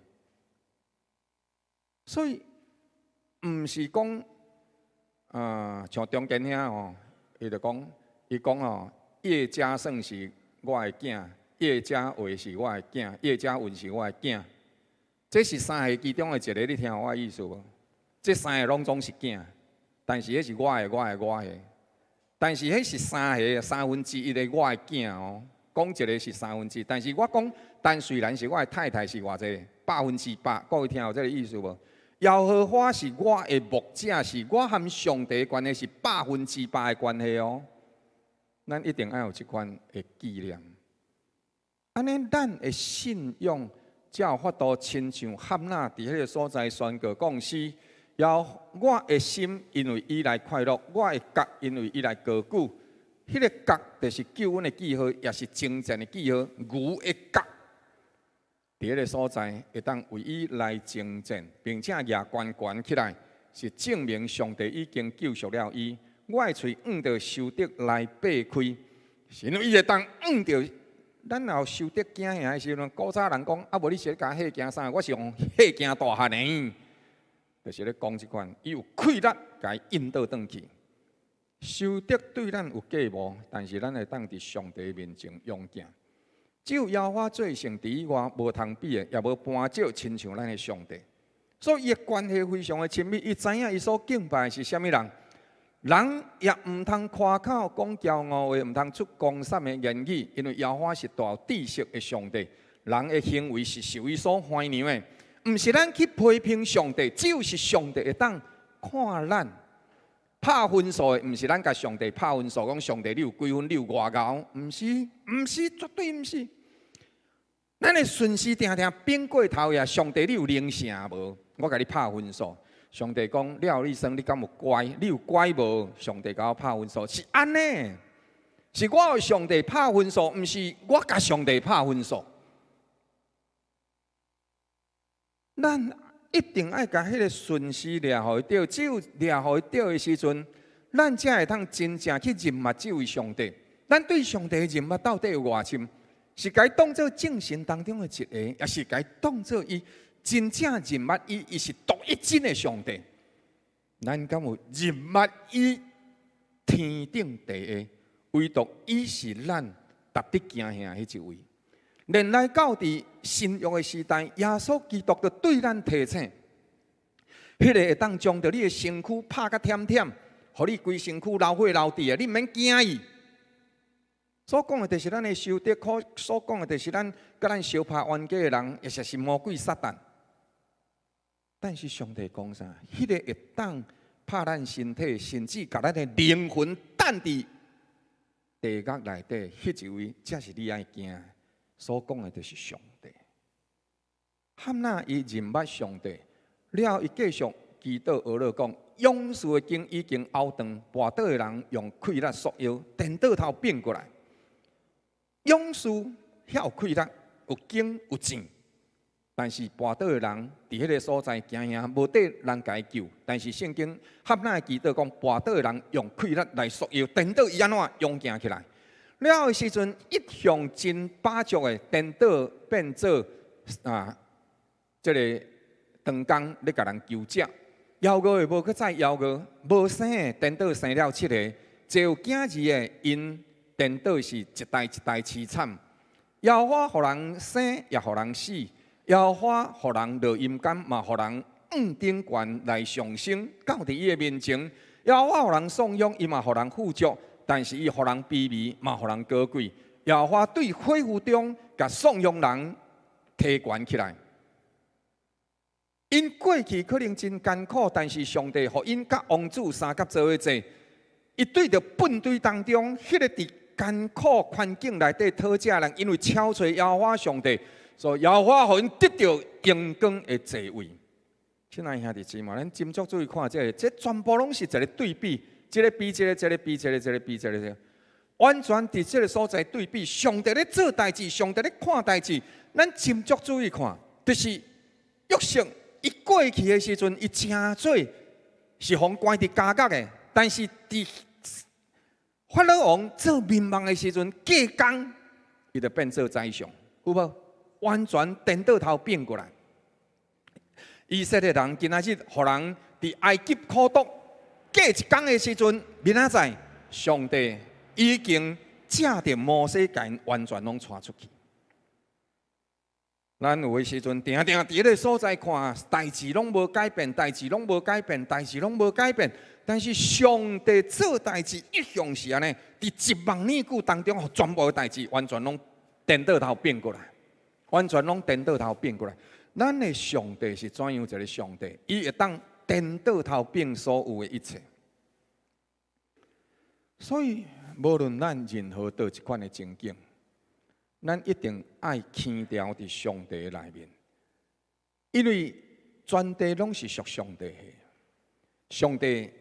所以毋是讲像中间遐哦，伊就讲，伊讲哦，叶家胜是我的囝，叶家伟是我的囝，叶家文是我的囝。这是三个其中的一个，你听我的意思无？这三个拢总是囝，但是迄是我的。但是迄是三个1/3的我的囝哦。讲一个是1/3，但是我讲，但虽然是我的太太是偌济100%，各位听有这个意思无？耶和华是我的牧者，是我和上帝的关系是100%的关系哦。咱一定要有这款的纪念，安尼咱的信仰才有法度亲像汉娜伫迄个所在宣告讲诗。我的心因为伊来快乐，我的角因为伊来高举。迄个角就是救恩的记号，也是征战的记号。牛的角，伫迄个所在会当为伊来征战，并且举悬起来，是证明上帝已经救赎了伊。我的喙着受得来擘开，是因为伊会当着。咱若受得惊吓的时阵，古早人讲无你是咧甲吓惊啥？我是用吓惊大汉的。就是咧讲即款，伊有气力，甲伊引导转去。受得对咱有计无，但是咱会当伫上帝面前勇敢。只有耶和华最圣伫以外，无通比的，也无半少亲像咱的上帝。所以伊的关系非常的亲密。伊知影伊所敬拜的是虾米人，人也毋通夸口讲骄傲的，毋通出公善的言语，因为耶和华是大有知识的上帝。人的行为是受伊所欢迎的。毋是咱去批评上帝，只有是上帝会当看咱拍分数的，毋是咱甲上帝拍分数，讲上帝你有几分，你有偌高，毋是，绝对毋是。咱的顺序定定变过头呀，上帝你有灵性无？我甲你拍分数。上帝讲了你生，你敢有乖？你有乖无？上帝甲我拍分数，是安尼，是我有上帝拍分数，毋是我甲上帝拍分数。咱一定爱甲迄个顺序抓互伊对，只有抓互伊对的时阵，咱才会通真正去认目这位上帝。咱对上帝的认目到底有偌深？是该当作正神当中的一个，也是该当作伊真正认目伊是独一真的上帝。咱敢有认目伊天顶第一，唯独伊是咱值得惊吓迄一位。连来到伫新约的时代，耶稣基督就对咱提醒，迄个会当将着你的身躯拍甲忝忝，互你规身躯流血流滴的，你毋免惊伊。所讲的就是咱的受得苦，所讲的就是咱甲咱相拍冤家的人，也是魔鬼撒旦。但是上帝讲啥？迄个会当拍咱身体，甚至甲咱的灵魂等伫地狱内底，迄一位才是你爱惊。所讲的就是上帝。汉娜伊认捌上帝，了伊继续祈祷俄勒讲：勇士的经已经凹断，跋倒的人用气力束腰，颠倒头变过来。勇士遐有气力，有经有证，但是跋倒的人伫迄个所在惊吓，无得人家救。但是圣经汉娜的祈祷讲：跋倒的人用气力来束腰，颠倒伊安怎勇敢起来？了的时阵，一向真巴足的颠倒变做这个长工咧，甲人求食，枵五个无搁再枵五，无生的颠倒生了7个，只有囝儿的因颠倒是一代一代凄惨。枵花互人生，也互人死；枵花互人落阴间，嘛互人顶悬来上升，到伫伊的面前。枵花互人颂扬，伊嘛互人富足，但是伊互人卑微，嘛互人高贵。枵花对火湖中，甲颂扬人提悬起来。因过去可能真艰苦，但是上帝互因甲王子三甲做伙坐，伊对着粪堆当中，迄个伫艰苦环境内底讨食人，因为超找枵花上帝，所以枵花互因得到阳光的座位。亲爱兄弟姊妹，咱斟酌注意看这全部拢是一个对比，一个比一个，一个比一个，一个比一个，完全伫这个所在对比。上帝咧做代志，上帝咧看代志，咱斟酌注意看，就是约瑟。伊过去的时阵，伊真做是互关伫监狱的，但是伫法老王做民望的时阵，过工伊就变做宰相，有无？完全颠倒头变过来。以色列人今仔日，互人伫埃及苦毒，过一工的时阵，明仔载上帝已经借着摩西甲因完全拢带出去。咱有诶时阵，定伫迄个所在看，代志拢无改变，代志拢无改变，代志拢无改变。但是上帝做代志一向是安尼，伫1万年久当中，全部诶代志完全拢颠倒头变过来，完全拢颠倒头变过来。咱诶上帝是怎样一个上帝？伊会当颠倒头变所有诶一切。所以，无论咱任何倒一款诶情景，咱一定爱牵调伫上帝内面，因为全地拢是属上帝的。上帝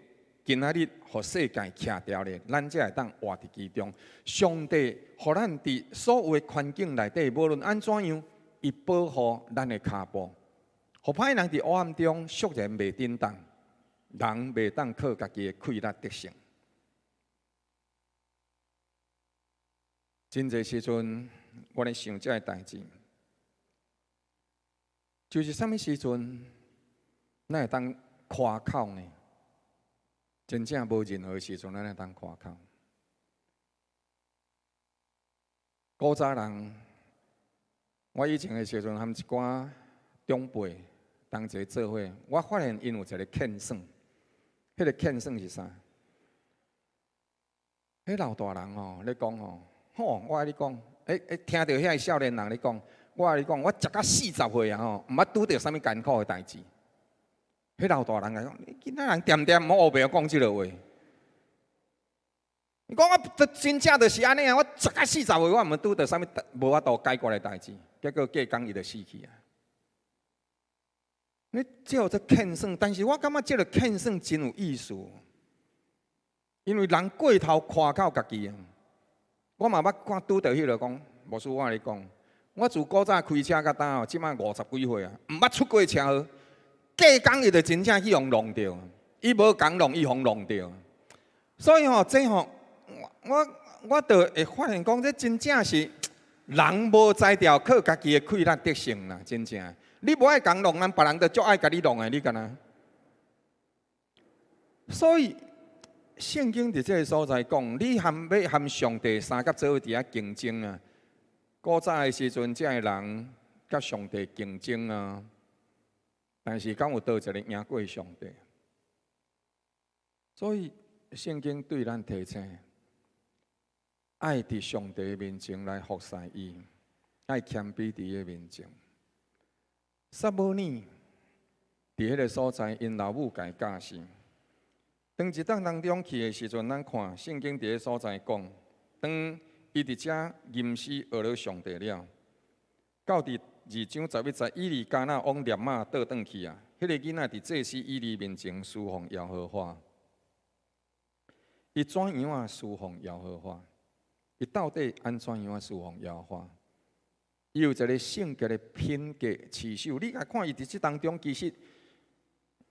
今仔日互世界徛掉咧，咱才会当活伫其中。上帝互咱伫所有的环境内底，无论安怎样，伊保护咱的骹步。互歹人伫黑暗中，肃然袂震动，人袂当靠家己的快乐得胜。真侪时阵，我咧想这个代志，就是什么时阵，咱会当夸口呢？真正无任何时阵，咱会当夸口。古早人，我以前的时阵，含一寡长辈同齐做伙，我发现因有一个欠算。迄个欠算是啥？迄老大人哦，咧讲哦。吼，我甲你讲，听到遐个少年人咧讲，我甲你讲，我食到40岁啊吼，毋捌拄着啥物艰苦的代志。迄老大人来讲，你囡仔人点点唔好黑白讲即落话。你讲我真正就是安尼啊，我食到40岁，我毋捌拄着啥物无法度解决的代志，结果过工伊就死去啊。你只有这欠算，但是我感觉这个欠算真有意思，因为人过头夸口家己啊。我嘛捌看拄着迄个讲，无事我甲你讲，我自古早开车到当哦，即摆50几岁啊，毋捌出过车祸，过工伊就真正去互弄着，伊无工弄，伊互弄着。所以吼，这吼，我就会发现讲，这真正是人无才调，靠家己的快乐得胜啦，真正。你无爱工弄，咱别人就足爱甲你弄的，你敢若？所以。圣经伫这个所在讲，你要和上帝三甲做伙伫遐竞争啊！古早的时阵，这个人甲上帝竞争啊，但是敢有倒一个赢过上帝？所以圣经对咱提醒，爱伫上帝面前来服侍伊，爱谦卑伫伊面前。撒母耳伫迄个所在，因老母家教示。当一档当中去的时阵，咱看圣经伫个所在讲，当伊伫遮吟诗学了上帝了，到伫2章11节，以利加那往念马倒转去啊，迄个囡仔伫祭司以利面前侍奉耶和华。伊怎样啊侍奉耶和华？伊到底安怎样啊侍奉耶和华？伊有一个性格的品格持守。你来看伊伫即当中，其实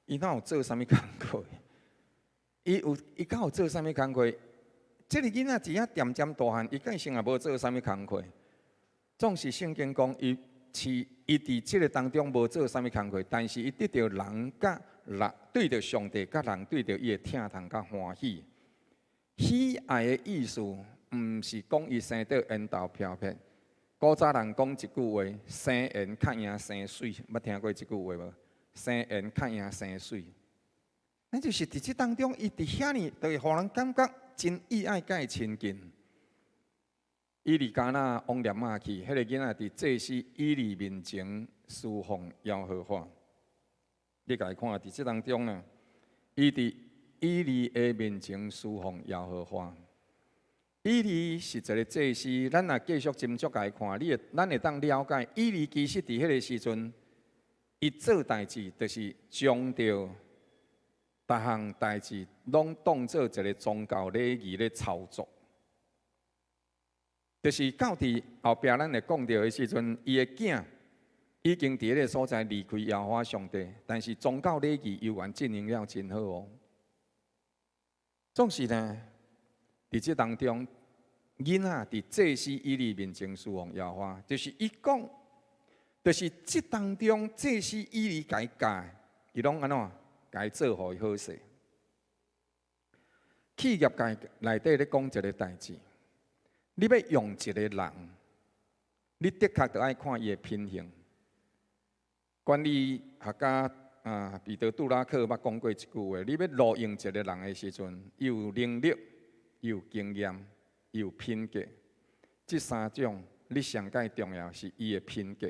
伊哪有做啥物工课？伊敢有做啥物工课？这个囡仔只啊渐渐大汉，伊计先也无做啥物工课。总是圣经讲，伊是伊伫即个当中无做啥物工课，但是伊得到人甲人对着上帝，甲人对着伊的疼痛甲欢喜。喜爱的意思，毋是讲伊生得缘投飘撇。古早人讲一句话：生缘较赢生水。捌听过即句话无？生缘较赢生水。咱就是伫即当中，伊伫遐尼，就会互人感觉真意爱甲伊亲近。伊离迦那往念仔去，迄个囡仔伫祭司以利面前侍奉耶和华。你家看伫即当中呢，伊伫以利的面前侍奉耶和华。以利是一个祭司，咱若继续斟酌来看，咱会当了解，以利其实伫迄个时阵，伊做代志，就是将着逐项代志拢当做一个宗教礼仪咧操作。就是到伫后壁，咱会讲到的时阵，伊的囝已经伫迄个所在离开耶和华上帝，但是宗教礼仪犹原进行了真好哦。总是呢，伫即当中，囡仔伫祭司以利面前侍奉耶和华，就是伊讲，就是即当中祭司以利家教，伊拢安怎家做互伊好势。企业界内底咧讲一个代志。你要用一个人，你的确着爱看伊的品行。管理学家彼得·杜拉克捌讲过一句话：你要录用一个人的时阵，伊有能力，伊有经验，伊有品格。这三种，你上界重要是伊的品格。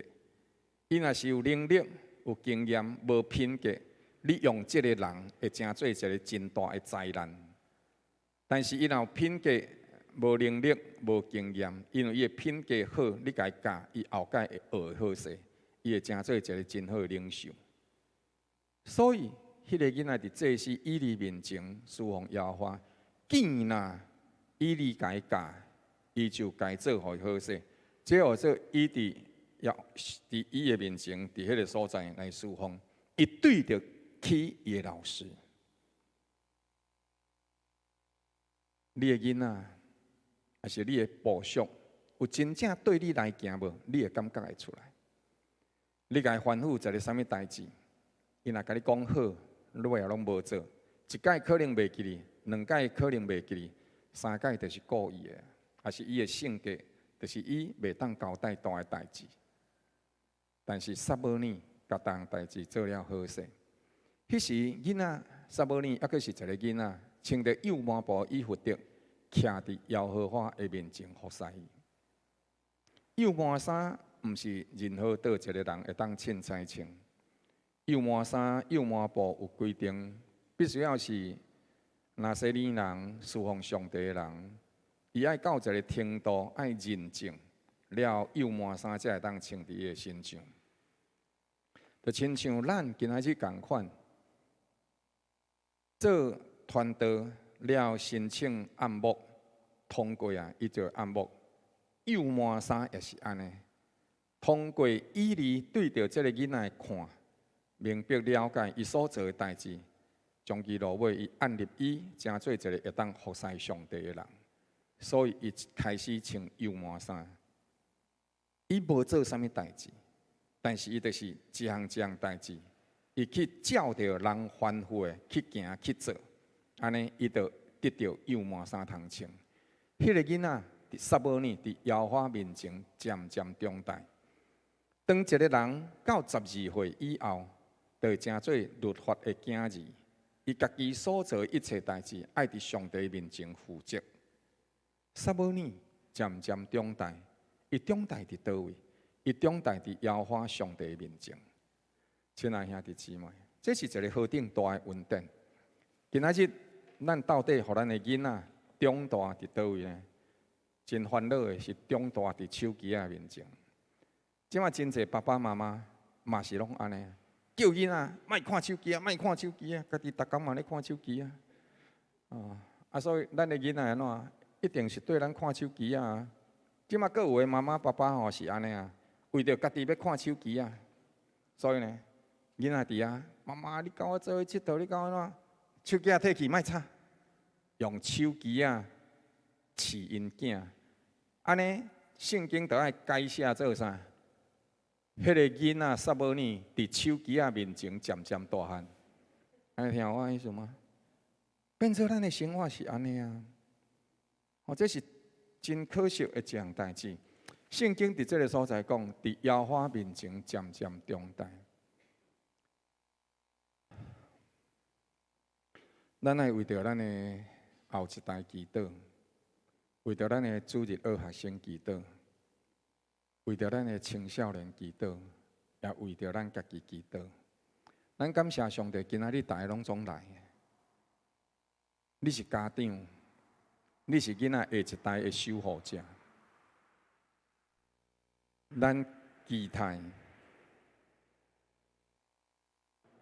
伊若是有能力、有经验、无品格，你用这个人会成做一个真大的灾难。但是伊若有品格，无能力、无经验，因为伊的品格好，你甲伊教，伊后界会学好势，伊会成做一个真好的领袖。所以，迄个囡仔伫祭司以利面前侍奉耶和华，见若以利甲伊教，伊就该做互伊好势。这号做伊伫伊的面前，伫迄个所在来侍奉，伊对着起伊的老师，你的囡仔。还是你的部属有真正对你来行无？你会感觉会出来。你甲伊吩咐一个啥物代志，伊若甲你讲好，你尾后拢无做，一届可能袂记你，两届可能袂记你，三届就是故意的，还是伊的性格，就是伊袂当交代大的代志。但是撒母耳甲逐项代志做了好势。迄时囡仔撒母耳抑阁是一个囡仔，穿着幼麻布衣服着。徛伫耶和华的面前服侍伊。幼麻衫毋是任何倒一个人会当穿才穿。幼麻衫、幼麻布有规定，必须要是拿西里人侍奉上帝的人，伊爱到一个程度，爱认证了幼麻衫才会当穿伫伊的身上。就亲像咱今仔日共款，做传道。了申请按摩通过啊，伊就按摩。幼麻衫也是安尼，通过以利对着这个囡仔看，明白了解伊所做的代志，将其落尾伊按入伊，成做一个会当服侍上帝的人。所以伊开始穿幼麻衫。伊无做啥物代志，但是伊就是一项代志，伊去照着人吩咐的去行去做。安尼，伊就得到幼麻衫通穿。迄个囡仔伫撒母耳伫耶和华面前渐渐长大。当一个人到12岁以后，就会成做律法的囝儿。伊家己所做一切代志，爱伫上帝面前负责。撒母耳渐渐长大，伊长大伫倒位？伊长大伫耶和华上帝面前。亲爱兄弟姊妹，这是一个何等大的恩典！今仔日，咱到底互咱的囡仔长大伫倒位呢？真烦恼的是长大伫手机仔面前。即马真侪爸爸妈妈嘛是拢安尼，叫囡仔莫看手机啊，莫看手机啊，家己逐工嘛咧看手机啊。所以咱的囡仔安怎一定是对咱看手机啊。即马各有的妈妈爸爸吼是安尼啊，为着家己要看手机啊，所以呢，囡仔伫啊，妈妈你甲我做伙佚佗，你甲我安怎？手机摕去莫插，用手机饲因囝，安尼圣经就爱改写做啥？迄个囡仔萨摩尼伫手机仔面前渐渐大汉，安尼听我意思吗？变做咱的生活是安尼啊！哦，这是真可惜的一件代志。圣经伫这个所在讲，伫耶和华面前渐渐长大。咱爱为着咱的后一代祈祷，为着咱的主日学学生祈祷，为着咱的青少年祈祷，也为着咱家己祈祷。咱感谢上帝，今仔日大家拢总来。你是家长，你是囡仔下一代的守护者。咱期待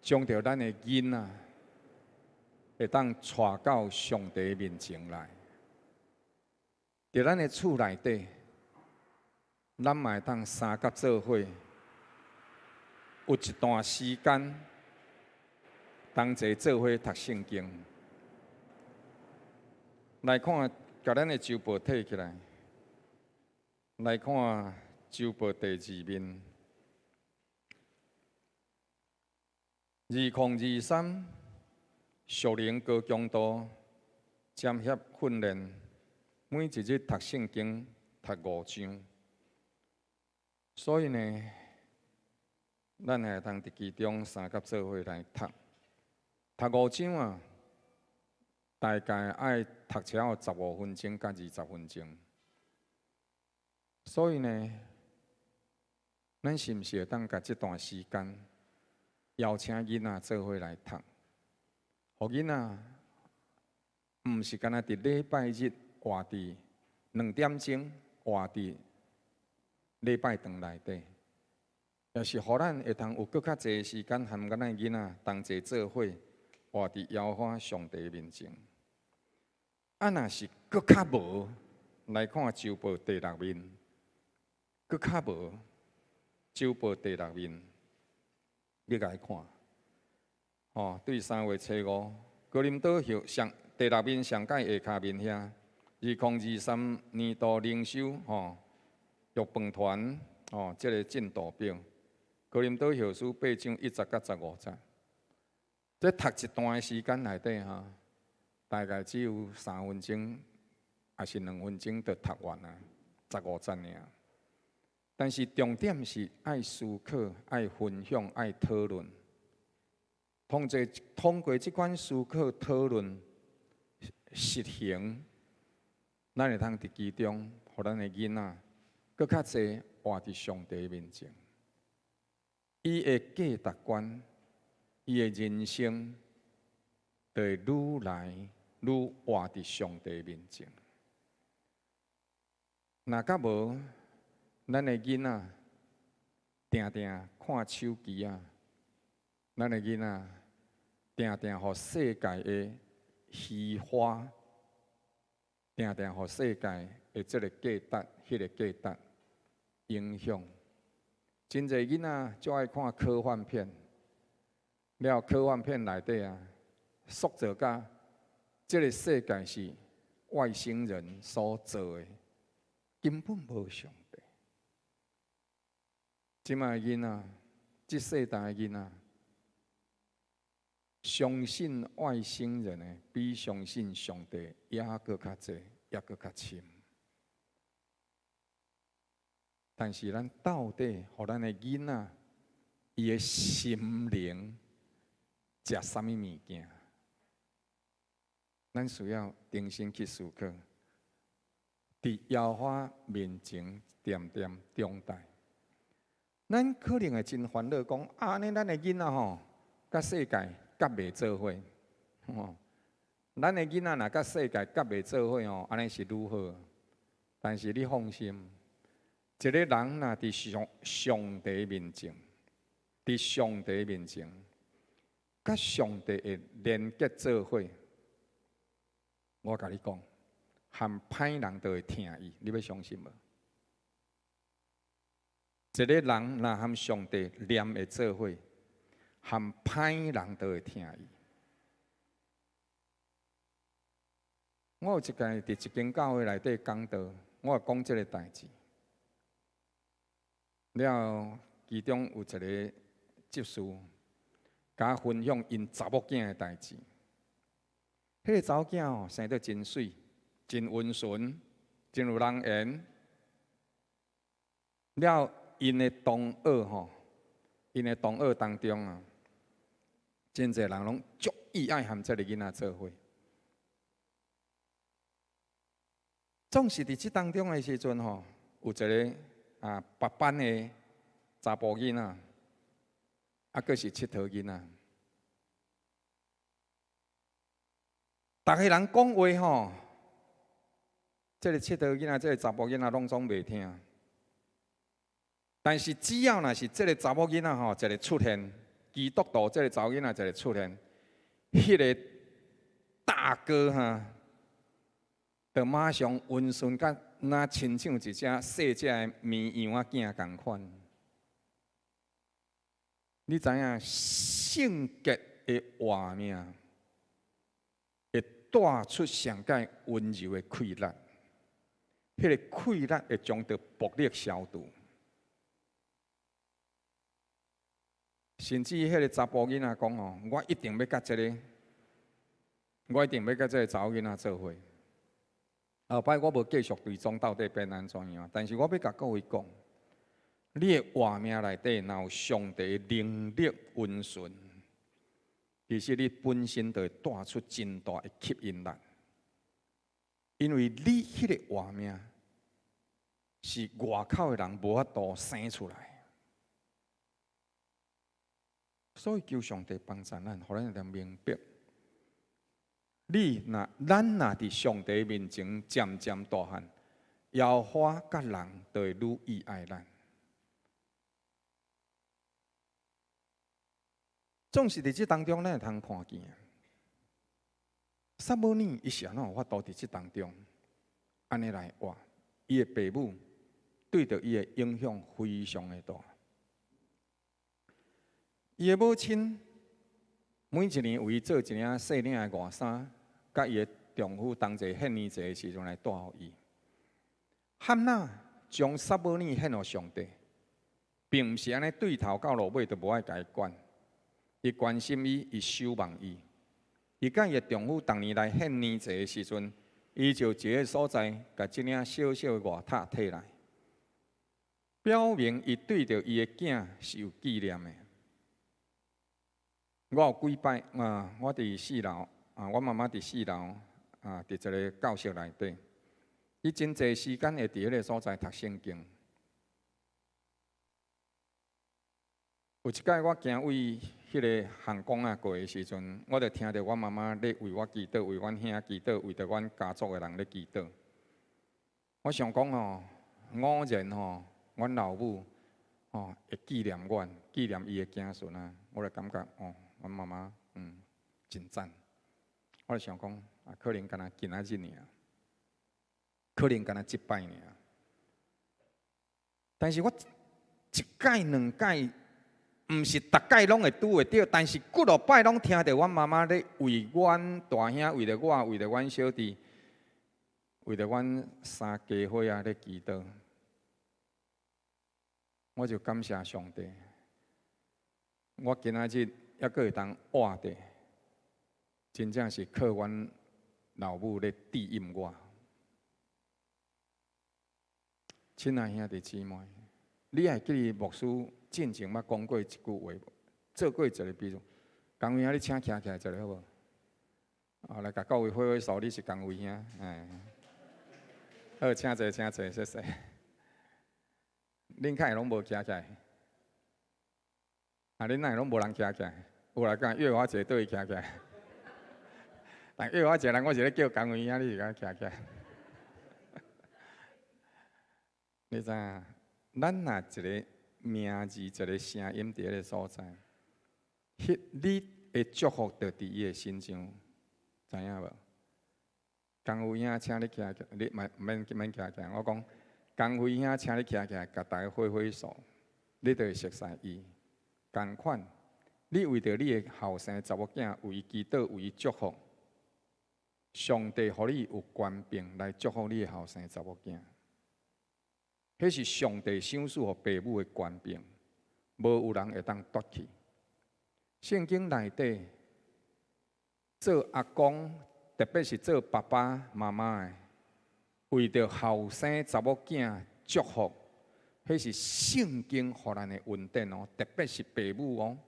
将着咱的囡仔会当带到上帝面前来。伫咱的厝内底，咱嘛会当三甲做伙，有一段时间，同齐做伙读圣经。来看，把咱的周报摕起来，来看周报第2面，2023属灵高强度尖协训练，每一日读圣经读5章，所以呢，咱会当伫其中三甲做伙来读5章啊。大概爱读超过15分钟到20分钟，所以呢，咱是毋是会当甲这段时间邀请囡仔做伙来读？互囡仔毋是干那伫礼拜日活伫2点钟活伫礼拜堂内底，也是互咱会当有搁较侪时间含咱囡仔同齐做伙活伫耶和华上帝面前。啊，若是搁较无，来看周报第6面，搁较无周报第6面，你来看。哦，对3月初5，哥林多后上第6面上界下骹面遐，2023年度灵修玉饭团这个进度表，哥林多后书8章1节到15节，这读一段时间内底大概只有3分钟，还是2分钟就读完啊，15节尔。但是重点是爱思考、爱分享、爱讨论。通过这款思考、讨论、实行，咱会通伫其中，互咱的囡仔搁较侪活伫上帝面前。伊的价值观、伊的人生，就会愈来愈活伫上帝面前。若较无，咱的囡仔定定看手机啊，咱的囡仔定定互世界的虚华，定定互世界的这个价值、迄个价值影响。真侪囡仔就爱看科幻片，了科幻片内底塑造甲这个世界是外星人所做的，根本无上帝。即卖囡仔，即世代的囡仔，相信外星人的比相信上帝也搁较济，也搁较深。但是咱到底互咱的囡仔，伊的心灵食啥物物件？咱需要定心去思考，伫耶和华面前点点长大。咱可能会真烦恼，讲安尼咱的囡仔甲世界结袂做伙，咱的囡仔若甲世界结袂做伙安尼是愈好。但是你放心，一个人若伫上帝面前，伫上帝面前，甲上帝会连结做伙。我甲你讲，含歹人都会听伊，你要相信无？一个人若含上帝连会做伙，含歹人都会听伊。我有一届伫一间教会内底讲道，我讲这个代志。了，其中有一个执事，甲我分享因查某囝的代志。迄个查某囝哦，生得真水，真温顺，真有人缘。了，因的同学吼，因的同学当中啊，真侪人拢足意爱和这个囡仔做伙。总是伫即当中的时阵吼，有一个别班的查甫囡仔，佫是佚佗囡仔。逐个人讲话吼，这个佚佗囡仔，这个查甫囡仔拢总袂听。但是只要若是这个查某囡仔吼，一个出现，基督徒这个查某囡仔一个出现，迄个大哥哈，就马上温顺甲那亲像一只细只的绵羊仔囝共款。你知影性格的画面，会带出上界温柔的快乐，迄个快乐会将着暴力消除。甚至迄个查甫囡仔讲哦，我一定要甲这个，我一定要甲这个查某囡仔做伙。后摆我无继续对踪到底变安怎样，但是我要甲各位讲，你的画面内底若有上帝的能力温顺，其实你本身就会带出真大的吸引力，因为你迄个画面是外口的人无法度生出来。所以求上帝帮助咱，互咱会当明白，咱若伫上帝面前渐渐大汉，妖花甲人就会愈意爱咱。总是伫即当中，咱会通看见，撒母耳伊是安怎有法度伫即当中，安尼来活，伊的爸母对着伊的影响非常的大。伊的母亲每一年为伊做一领细领的外衫，甲伊的丈夫同齐献年节的时阵来带互伊。汉娜将撒母耳献予上帝，并毋是安尼对头到落尾都无爱甲伊管，伊关心伊，伊守望伊。伊甲伊的丈夫逐年来献年节的时阵，伊就一个所在，甲即领小小的外塔摕来，表明伊对着伊的囝是有纪念的。我有几摆我伫四楼我妈妈伫四楼伫一个教室内底，伊真侪时间会伫迄个所在读圣经。有一摆我行为迄个巷公过的时阵，我就听到我妈妈咧为我祈祷，为阮兄祈祷，为着阮家族的人咧祈祷。我想讲偶然阮老母会纪念阮，纪念伊的子孙啊，我就感觉阮妈妈真赞。我就想讲可能敢若今仔日尔，可能敢若即摆尔。但是我一届两届，毋是逐届拢会拄会到，但是几落摆拢听到阮妈妈咧为阮大兄，为着我，为着阮小弟，为着阮三家伙咧祈祷。我就感谢上帝，我今仔日还佫会当活着，真正是靠阮老母咧指引我。亲爱兄弟姊妹，你还记得牧师进前捌讲过一句话，做过一个比如，江伟兄，你请徛起来一下好无？来甲各位挥挥手，你是江伟兄，好，请坐，请坐，谢谢。恁较会拢无徛起来，恁哪会拢无人徛起来？有来讲约我一个倒去徛起来，但约我一个人，我是咧叫江伟兄，你是甲徛起来。你知影？咱若一个名字，一个声音伫迄个所在，你的祝福就伫伊的心上，知影无？江伟兄，请你徛起来，你免徛起来，我讲。江辉兄，请你徛起来，甲大家挥挥手，你就会熟悉伊。同款，你为着你的后生查某囝，为伊祈祷，为伊祝福，上帝互你有权柄来祝福你的后生查某囝。迄是上帝赏赐互父母的权柄，无有人会当夺去。圣经内底，做阿公，特别是做爸爸妈妈的，为着后生查某囝祝福，迄是圣经互咱的恩典哦，特别是父母哦。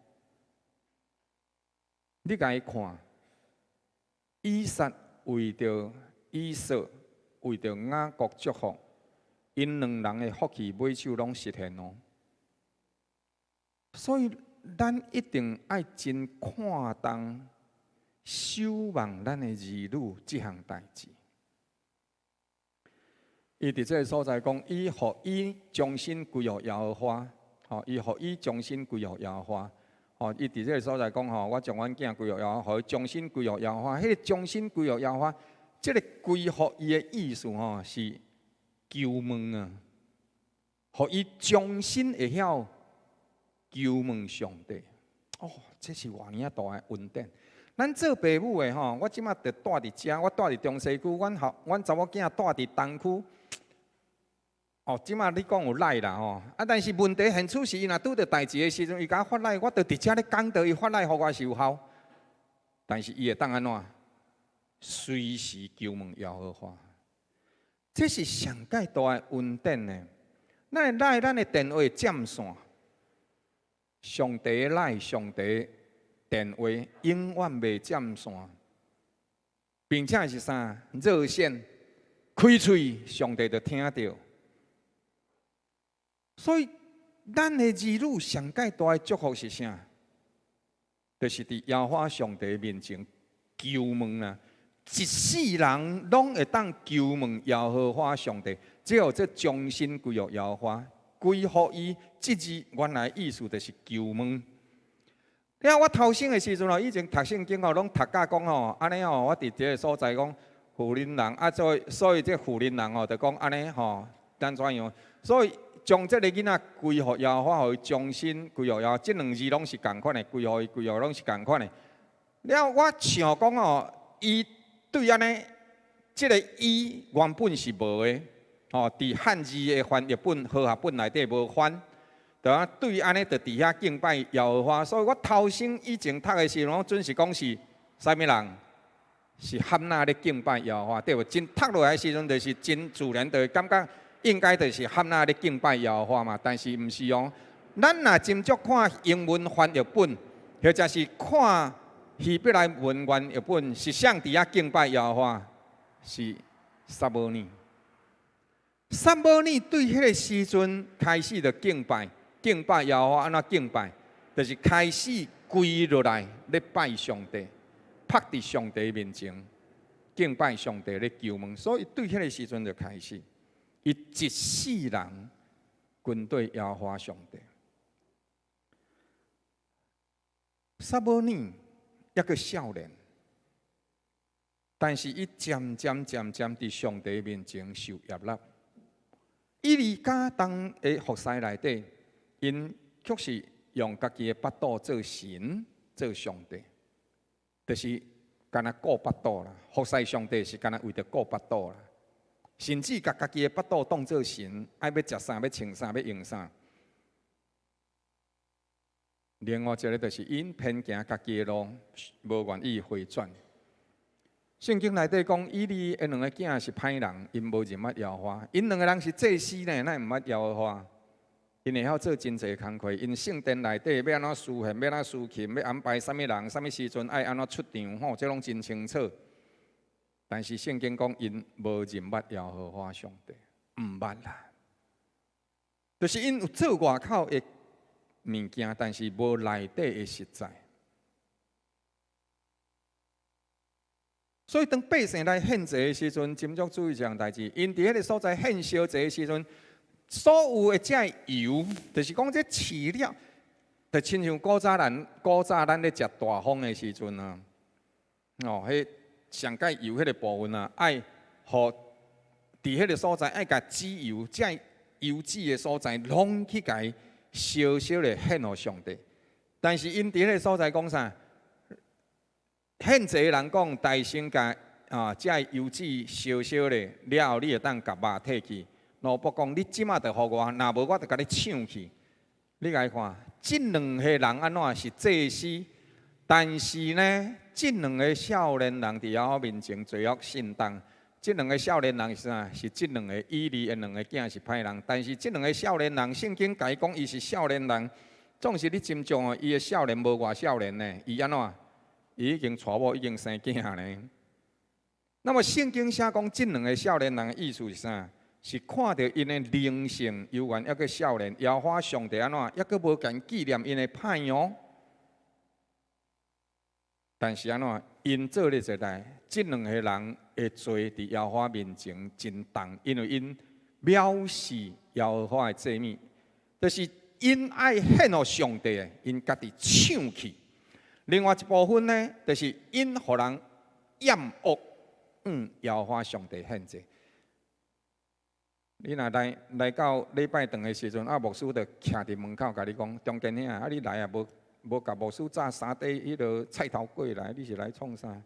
你甲伊看，以撒为着以扫，为着雅各祝福，因两人的福气尾手拢实现哦。所以，咱一定爱真看重、守望咱的儿女这项代志。伊伫这个所在讲，伊互伊将心归乎耶和华，吼，伊互伊将心归乎耶和华。哦，伊伫这个所在讲吼，我将阮囝归乎耶和华，将心归乎耶和华。迄个将心归乎耶和华，即个归乎伊的意思吼，是求问啊，互伊将心会晓求问上帝。哦，这是偌尔大的恩典。咱做父母的吼，我即马就住伫遮，我住伫中西区，阮查某囝住伫东区。哦，即马你讲有赖啦吼，但是问题现处是伊若拄着代志的时阵，伊甲我发赖，我着伫遮咧讲道，伊发赖互我是有效。但是伊会当安怎？随时求问耶和华，这是上界大的恩典呢。咱会赖咱的电话占线，上帝的赖，上帝电话永远袂占线，并且是啥？热线开喙，上帝就听到。所以，咱的儿女上界大的祝福是啥？就是伫耶和华上帝面前求问啊！一世人拢会当求问耶和华上帝，只有这将心归乎耶和华，归乎伊。这字原来意思就是求问。了，我头先的时阵哦，以前读圣经哦，拢读甲讲哦，安尼哦，我伫这个所在讲富人人啊，所以这富人人哦，就讲安尼吼，咱怎样？所以将这个囡仔归乎耶和华，互伊将心归乎耶和华，这两字拢是共款的，归乎伊归乎拢是共款的。了，我想讲哦，伊对安尼，这个伊原本是无的，哦，伫汉字的翻译本、和合本内底无翻，对啊，对安尼就伫遐敬拜耶和华。所以我头先以前读的时候，我准是讲是啥物人？是汉那咧敬拜耶和华，对无？真读落来的时阵，就是真自然的感觉。应该就是汉那咧敬拜耶和华嘛，但是毋是哦。咱若斟酌看英文翻译本，或者是看希伯来文原译本，是上伫遐敬拜耶和华是撒母耳。撒母耳对迄个时阵开始就敬拜耶和华，安怎敬拜？就是开始跪落来咧拜上帝，趴伫上帝面前敬拜上帝咧求问，所以对迄个时阵就开始。伊一世人军队耶和华上帝，撒母耳一个少年，但是伊渐渐伫上帝面前受业力。以利家当的服侍内底，因确实用家己的巴肚做神，做上帝，就是干那顾巴肚啦。服侍上帝是干那为着顾巴肚啦。甚至把家己的巴肚当作神，爱要食啥、要穿啥、要用啥。另外一个就是因偏行家己的路，无愿意回转。圣经内底讲，以利的两个囝是歹人，因无认捌耶和华。因两个人是祭司呢，哪毋捌耶和华？因会晓做真侪工课，因圣殿内底要安怎施献，要安怎施勤，要安排啥物人、啥物时阵爱安怎出场，吼，这拢真清楚。但是圣经讲，因无认捌耶和华上帝，毋捌啦。就是因有做外口的物件，但是无内底的实在。所以当百姓来献祭的时阵，斟酌注意一项代志。因伫迄个所在献烧祭的时阵，所有的这油，就是讲这饲料，就亲像古早咱咧食大风的时阵啊，哦，迄。上界油迄个部分啊，爱互伫迄个所在爱甲脂油，即油脂的所在，拢去甲伊小小的献互上帝。但是因伫迄个所在讲啥？献祭人讲大声甲即油脂小小的了后，你会当甲肉摕去。萝卜讲你即马着互我，若无我着甲你抢去。你来看，这两个人安怎是祭司，但是呢，这两个少年人伫耶和华面前罪恶甚重。这两个少年人是啥？是这两个以利的两个囝是歹人，但是这两个少年人，圣经甲伊讲伊是少年人，总是你斟酌哦，伊的少年无偌少年呢，伊安怎？伊已经娶某，已经生囝呢。那么圣经写讲这两个少年人的意思是啥？是看到因的灵性犹原抑个少年，耶和华上帝安怎？抑个无敢纪念因的歹哦。但是安怎？因做咧一代，这两个人的罪伫耶和华面前真重，因为因藐视耶和华的祭物，就是因爱献予上帝的，因家己抢去。另外一部分呢，就是因互人厌恶，耶和华上帝献祭。你若来到礼拜堂的时阵，牧师就徛伫门口，甲你讲：中间遐，你来也无甲牧师炸三块迄落菜头粿来，你是来创啥？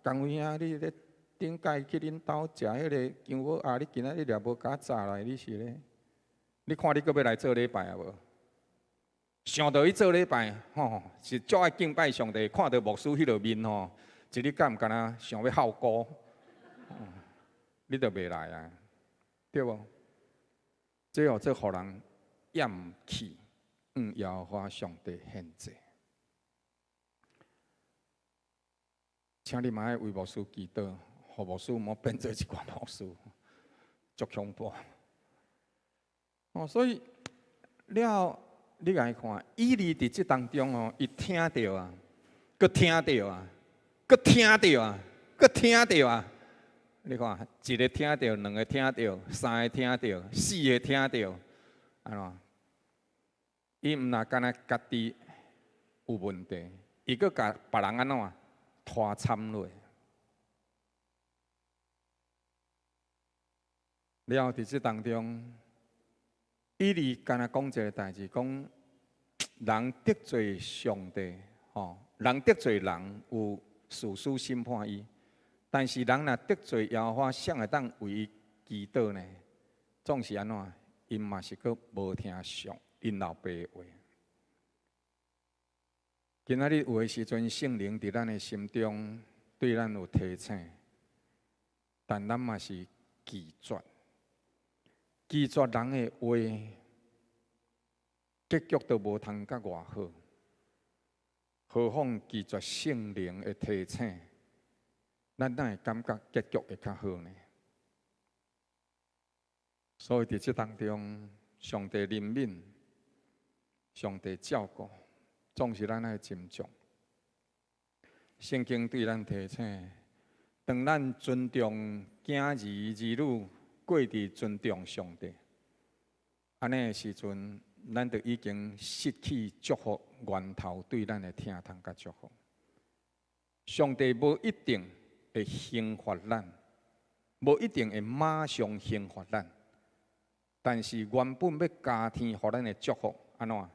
工位啊，你咧顶届去恁兜食迄个姜母鸭，你今仔日也无甲炸来，你是咧？你看你搁要来做礼拜啊无？想到伊做礼拜，是足爱敬拜上帝，看到牧师迄落面一日敢敢若想要孝歌，你就袂来啊，对无？这互人厌弃。耶和华上帝献祭，请你嘛爱为牧师祈祷，互牧师莫变做一寡牧师，足恐怖。所以了，你来看，以利伫这当中伊听到啊，佮听到啊，佮听到啊，佮听到啊。你看，一个听到，两个听到，三个听到，四个听到，安怎？伊毋若干那家己有问题，伊阁甲别人安怎拖惨落。了后伫这当中，以利干那讲一个代志，讲人得罪上帝，人得罪人有事事审判伊，但是人若得罪耶和华，谁会当为伊祈祷呢？总是安怎？因嘛是阁无听上。因老爸的话，今仔日有的时阵，圣灵伫咱的心中对咱有提醒，但咱嘛是拒绝人的话，结局都无通甲偌好，何况拒绝圣灵的提醒，咱哪会感觉结局会较好呢？所以伫这当中，上帝怜悯。上帝照顾，总是咱爱斟酌。圣经对咱提醒，当咱尊重囝儿女，过伫尊重上帝，安尼的时阵，咱就已经失去祝福源头对咱的听通甲祝福。上帝无一定会刑罚咱，无一定会马上刑罚咱，但是原本要加添互咱的祝福，安怎？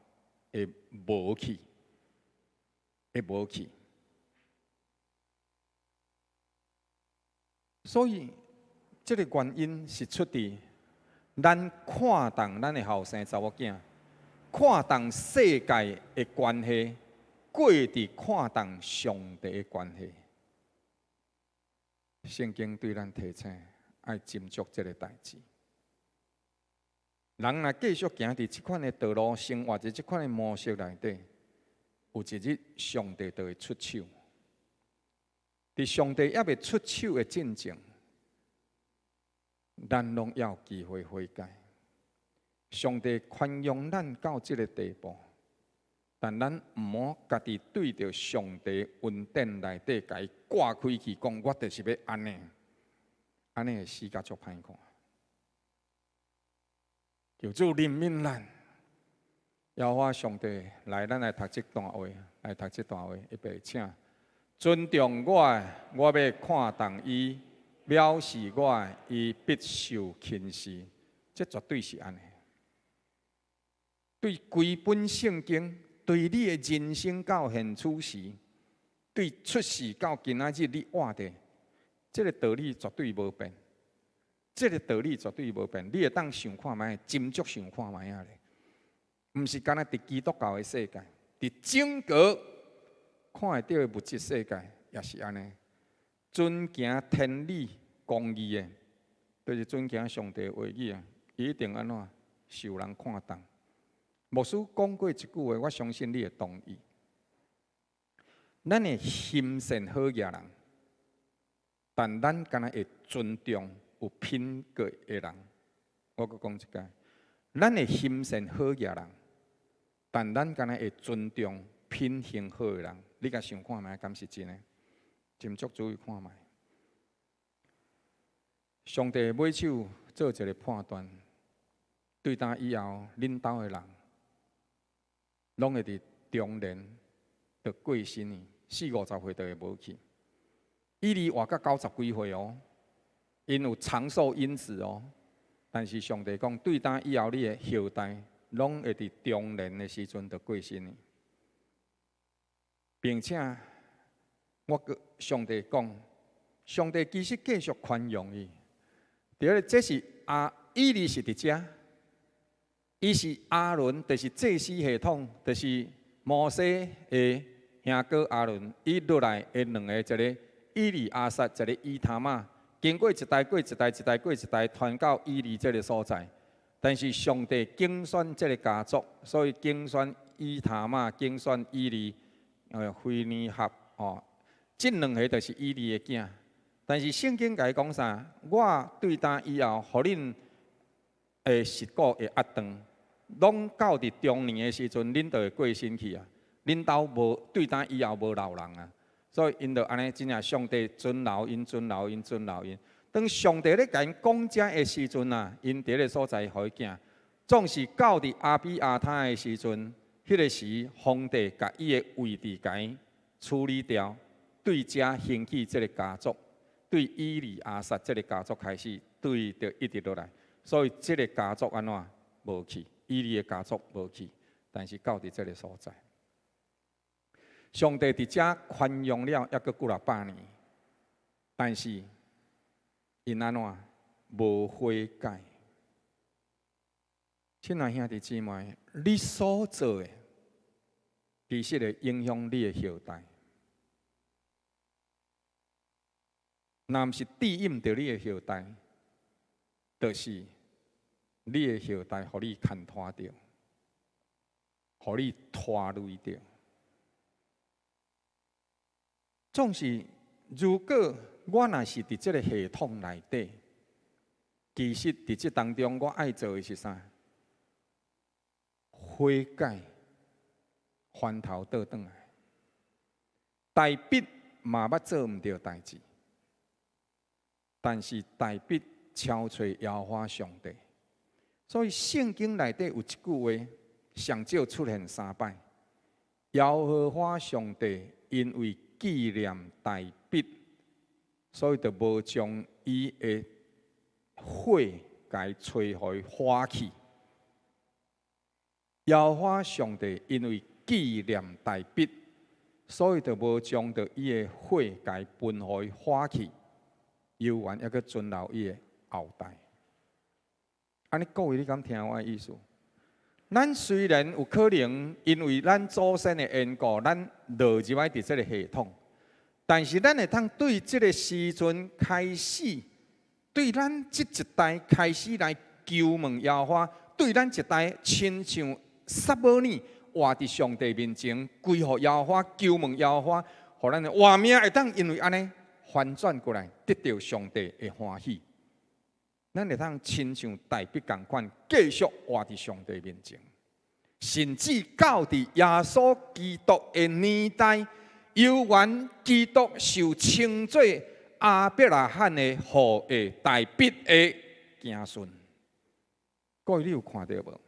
会无去，所以这个原因是出自咱看重咱的后生查某囝，看重世界的关系，过伫看重上帝的关系。圣经对咱提醒，爱斟酌这个代志。人若继续行伫即款的道路，生活伫即款的模式内底，有一日上帝就会出手。伫上帝还未出手的进程，咱拢要有机会悔改。上帝宽容咱到即个地步，但咱毋好家己对着上帝恩典内底，甲伊挂开去，讲我就是要安尼，安尼的死甲足歹看。求主怜悯咱，邀我上帝来，咱来读这段话，来读这段话，预备，请尊重我，我要看重伊；藐视我，伊必受轻视。这绝对是安尼。对规本圣经，对你的人生到现处时，对出世到今仔日你活的，这个道理绝对无变。这个道理绝对无变，你会当想看卖，斟酌想看卖啊咧。毋是干那伫基督教的世界，伫整个看会到的物质世界也是安尼。遵行天理公义的，就是遵行上帝的话语啊，一定安怎受人看重。牧师讲过一句话，我相信你会同意。咱会心善好业人，但咱敢若会尊重有品格的人。我阁讲一解，咱会心善好业人，但咱敢若会尊重品行好的人。你甲想看觅，敢是真诶？斟酌注意看觅。上帝买手做一个判断，对当以后恁兜的人，拢会伫中年就过身呢，40-50岁就会无去。伊离活到90几岁哦，因有长寿因子哦。但是上帝讲，对当以后你的后代，拢会伫中年的时阵就过身呢，并且我个上帝讲，上帝其实继续宽容伊。第二，这是伊利是伫遮，伊是阿伦，就是祭司系统，就是摩西的兄哥阿伦，伊落来的两个，一个伊利亚撒，一个伊塔玛，经过一代过一代，一代过一代，传到伊利这个所在。但是上帝竞选这个家族，所以竞选伊塔玛，竞选伊利，菲尼哈哦，这两个就是伊利的囝。但是圣经甲伊讲啥？我对当以后，互恁的实果会压长，拢到伫中年的时阵，恁就会过身去啊。恁兜无对当以后无老人啊，所以因就安尼真正上帝尊老因，尊老因，尊老因。当上帝咧甲因讲遮的时阵啊，因伫个所在互伊囝，总是到伫阿比亚他的时阵，迄个时皇帝甲伊的位置甲伊处理掉，对遮兴起即个家族。对伊利亚撒这个家族开始，对就一直落来，所以这个家族安怎无去？伊利的家族无去，但是到伫这个所在，上帝伫遮宽容了，抑阁过600年，但是因安怎无悔改？亲爱兄弟姊妹，你所做的，其实会影响你的后代。若毋是庇荫着你的后代，就是你的后代，互你牵拖着，互你拖累着。总是，如果我若是伫即个系统内底，其实伫即当中，我爱做的是啥？悔改，翻头倒转来，大笔嘛捌做毋着代志。但是大笔超找耶和华上帝，所以圣经内底有一句话，上少出现3摆。耶和华上帝因为纪念大笔，所以就无将伊的火甲吹互花去。耶和华上帝因为纪念大笔，所以就无将着伊的火甲分互花去。犹原抑阁尊留伊的后代。安尼各位，你敢听我的意思？咱虽然有可能因为咱祖先的缘故，咱落入来伫这个系统，但是咱会通对这个时阵开始，对咱这一代开始来求问耶和华，对咱一代亲像撒母耳活伫上帝面前，归乎耶和华，求问耶和华，互咱的活命会当因为安尼。翻转过来，得到上帝的欢喜。咱会通亲像大笔共款，继续活伫上帝面前，甚至到伫耶稣基督的年代，犹原基督受称作亚伯拉罕的后裔，大笔的子孙。各位，你有看到无？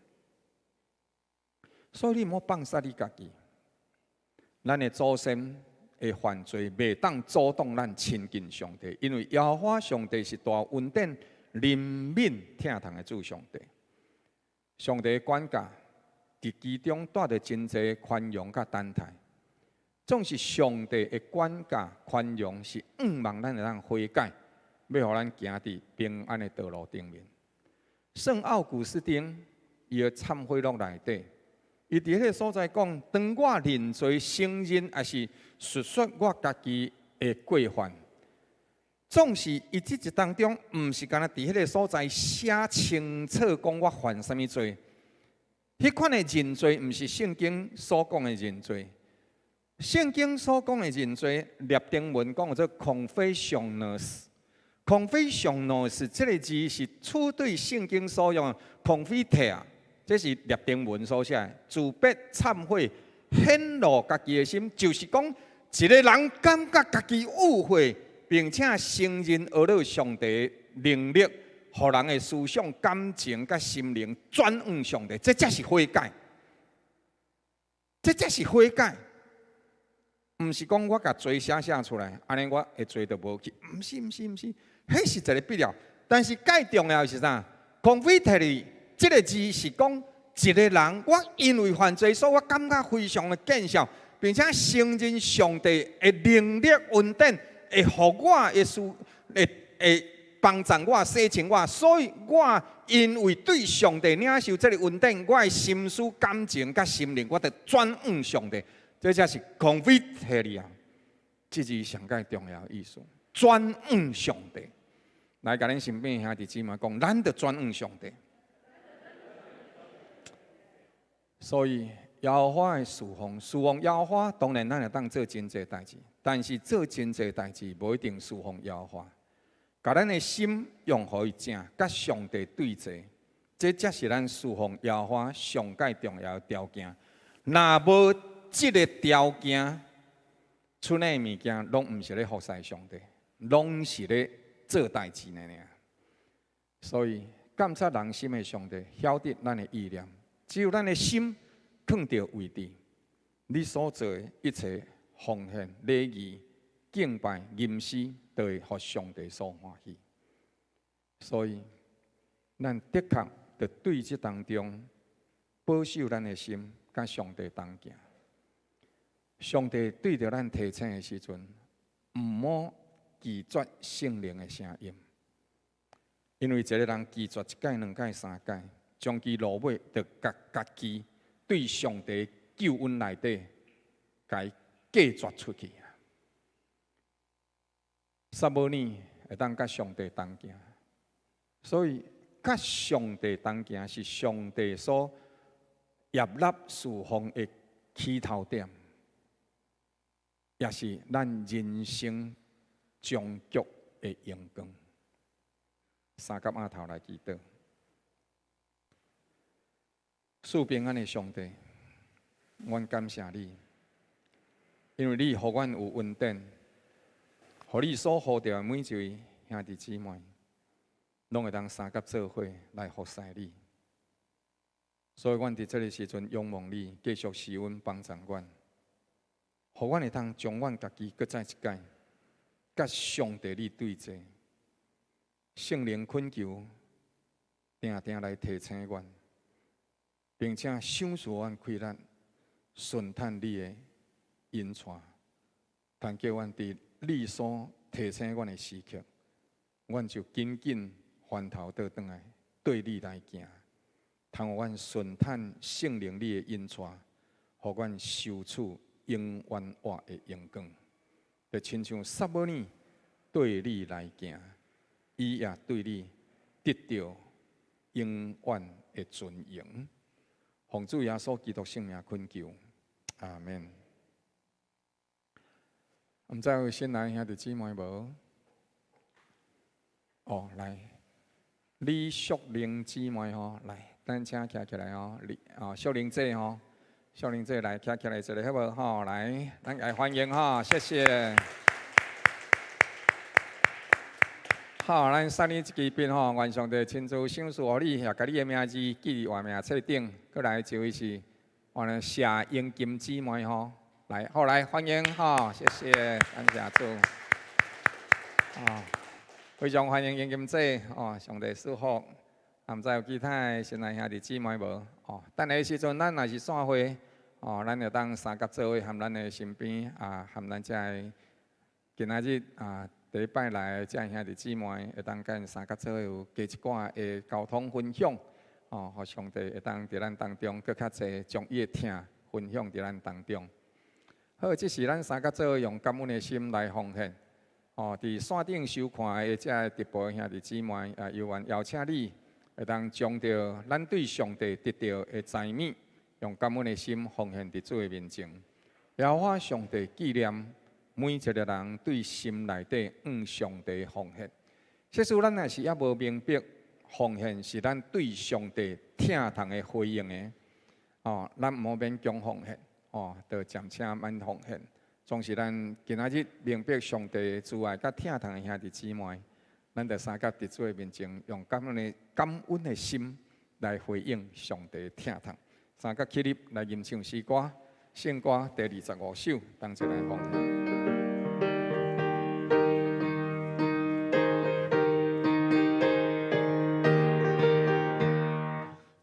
所以你毋好放杀你家己，咱的祖先。的犯罪袂当阻挡咱亲近上帝，因为耶和华上帝是大恩典、怜悯、疼痛的主上帝。上帝的管教伫其中带着真侪宽容甲等待。总是上帝的管教、宽容是望咱会当悔改，要互咱行伫平安的道路顶面。圣奥古斯丁伊的忏悔录内底，伊伫迄个所在讲，当我认罪承认，也是述说我家己的过犯。总是伊即一当中，毋是干那伫迄个所在写清楚讲我犯啥物罪。迄款的认罪，毋是圣经所讲的认罪。圣经所讲的认罪，列丁文讲做 confessionis。confessionis 这个字是处对圣经所用 confiter， 这是列丁文所写，自白忏悔，显露家己的心，就是讲一个人感觉家己误会，并且承认阿拉上帝能力，互人的思想、感情、甲心灵转向上帝，这才是悔改。这才是悔改。毋是讲我甲罪写出来，安尼我会罪就无去。毋是，迄是一个必要。但是更重要的是啥 ？confess 这个字是讲一个人，我因为犯罪，所以我感觉非常的见笑，并且承认上帝的能力恩典，会互我的事，会帮助我、洗净我，所以我因为对上帝领受这个恩典，我的心思、感情、甲心灵，我得转向上帝。这才是 confess 啊，这是上界重要的意思。转向上帝，来甲恁身边兄弟姊妹讲，咱得转向上帝。所以耶和华的侍奉耶和华，当然咱会当做真济代志，但是做真济代志无一定侍奉耶和华。甲咱的心用互伊正，甲上帝对齐，这才是咱侍奉耶和华上界重要的条件。若无这个条件，出来的物件拢毋是咧服侍上帝，拢是咧做代志呢。所以感谢人心的上帝，晓得咱的意念。只有咱的心放到位置，你所做的一切奉献、礼仪、敬拜、吟诗，都会互上帝所欢喜。所以，咱的确要对这当中保守咱的心，甲上帝同行。上帝对着咱提醒的时阵，毋好拒绝圣灵的声音，因为一个人拒绝一届、两届、三届，将其落尾，就家己对上帝救恩内底，甲伊隔绝出去啊！撒母耳会当甲上帝同行，所以甲上帝同行是上帝所业纳侍奉的起头点。也是咱人生终局的阳光。三甲码头来祈祷，赐平安的上帝，阮感谢你，因为你互阮有恩典，互你所呼召的每一位兄弟姊妹，拢会当三甲做伙来服侍你。所以，阮伫这个时阵仰望你，继续施恩帮助阮。互阮会当将阮家己搁再一届，甲上帝你对齐，圣灵恳求，定定来提醒阮，并且赏赐阮开力，顺探你的引带，但叫阮伫你所提醒阮的时刻，阮就紧紧翻头倒转来，对你来行，通阮顺探圣灵你的引带，互阮受处。永远活的阳光，就亲像撒母耳对你来行，伊也对你得到永远的尊荣。奉主耶稣基督圣名恳求，阿门。毋知有新来兄弟姊妹无？哦，来，李淑玲姊妹吼，来，咱请站起来吼，淑玲姐吼。少林姐来，站起来这里好不好？来，咱来欢迎哈，谢谢。好，咱三年一期宾哈，愿上帝亲自赏赐予你，也甲你的名字记伫活命册顶。过来一位是我们谢英金姊妹哈，来，好来欢迎哈，谢谢，感谢主。啊，非常欢迎英金姐哦，上帝祝福。毋知有其他的新来兄弟姊妹无？哦，等下时阵咱若是散会，哦，咱就当三甲做伙，含咱的身边含咱遮个今仔日第一摆来的遮兄弟姊妹，会当跟三甲做伙有加一寡的交通分享，互上帝会当伫咱当中，搁较侪将伊的疼分享伫咱当中。好，这是咱三个做用感恩的心来奉献。伫线顶收看的这直播兄弟姊妹，有愿邀请你会当将着咱对上帝得到的财物，用感恩的心奉献伫主的面前。邀我上帝纪念每一个人对心内底上帝奉献。即使咱若是也无明白，奉献是咱对上帝疼痛的回应的。咱毋好勉强奉献，就暂且免奉献。总是咱今仔日明白上帝的慈爱甲疼痛的兄弟姊妹，咱就三甲伫主的面前，用感恩的心来回应上帝的疼痛。三甲起立来吟唱诗歌，圣歌第25首，同齐来奉献。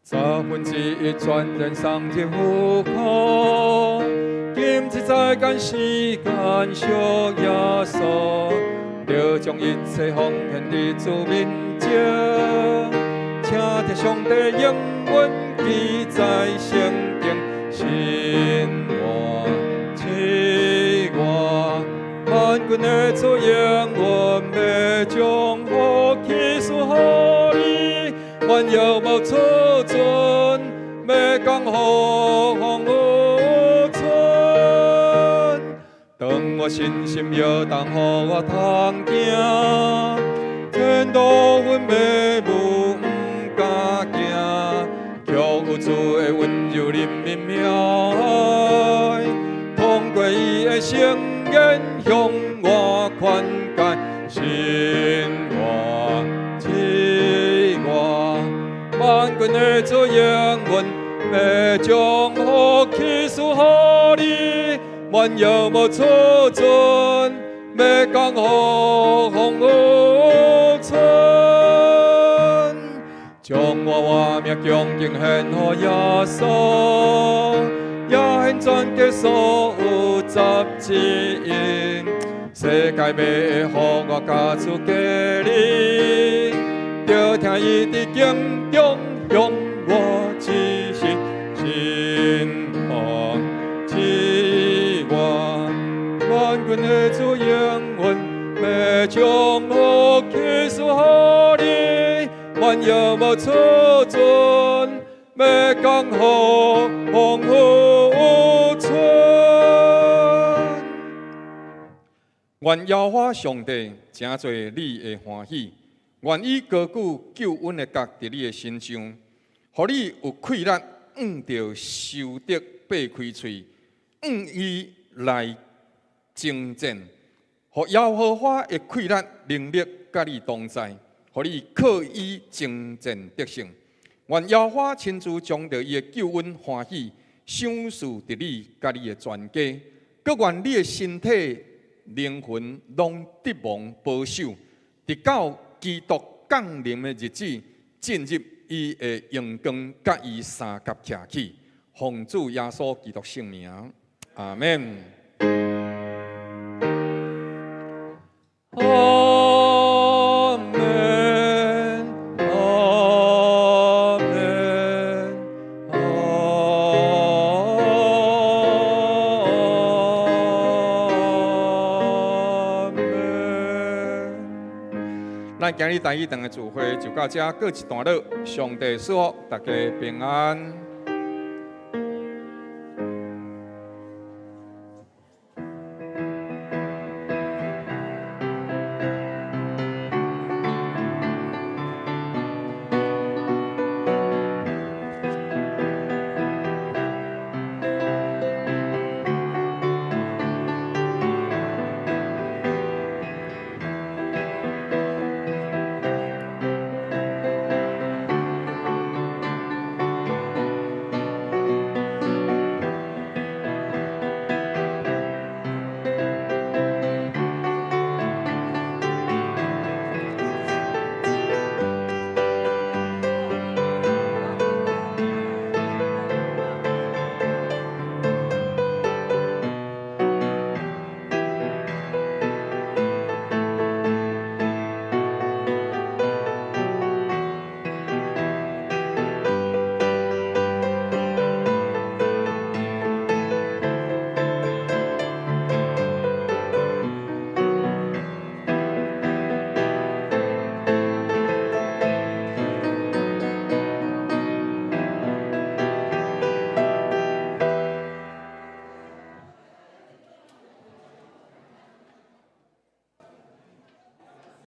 1/3全人上天富可，今日在间时间属耶稣，就将一切奉献伫主面前，请听上帝应允记在圣经，信我赐我，万军的主应允要将福气赐予你，万有无错准，要讲好风有存。当我信心要当予我通行，天道阮要无毋敢惊，求有主的温柔临面命，通过伊的圣言向我劝解，信我赐我，万军的主应允要将福气赐予你，万有无错准，要讲好风有存。将我活命恭敬献予耶稣，也献全家所有杂质因，世界要予我家出家己，就听伊伫经中向我指示，信我赐我，万军的主应允要将福气赐予你，万有无错准，要讲好风有存。愿耶和华上帝真做你的欢喜，愿意高举救恩的角伫你的身上，互你有气力着受得擘开喙，伊来征战，互耶和华的气力能力甲你同在，互你靠伊征战得胜。愿耶和华亲自将着伊的救恩欢喜赏赐伫你甲你的全家，各愿你的身体、灵魂拢得蒙保守，直到基督降临的日子进入伊的荣光，甲伊三甲徛起。奉主耶稣基督圣名，阿门。阿门，阿门，阿门。咱今日第一堂的聚会就到这，过一段落，上帝赐福大家平安。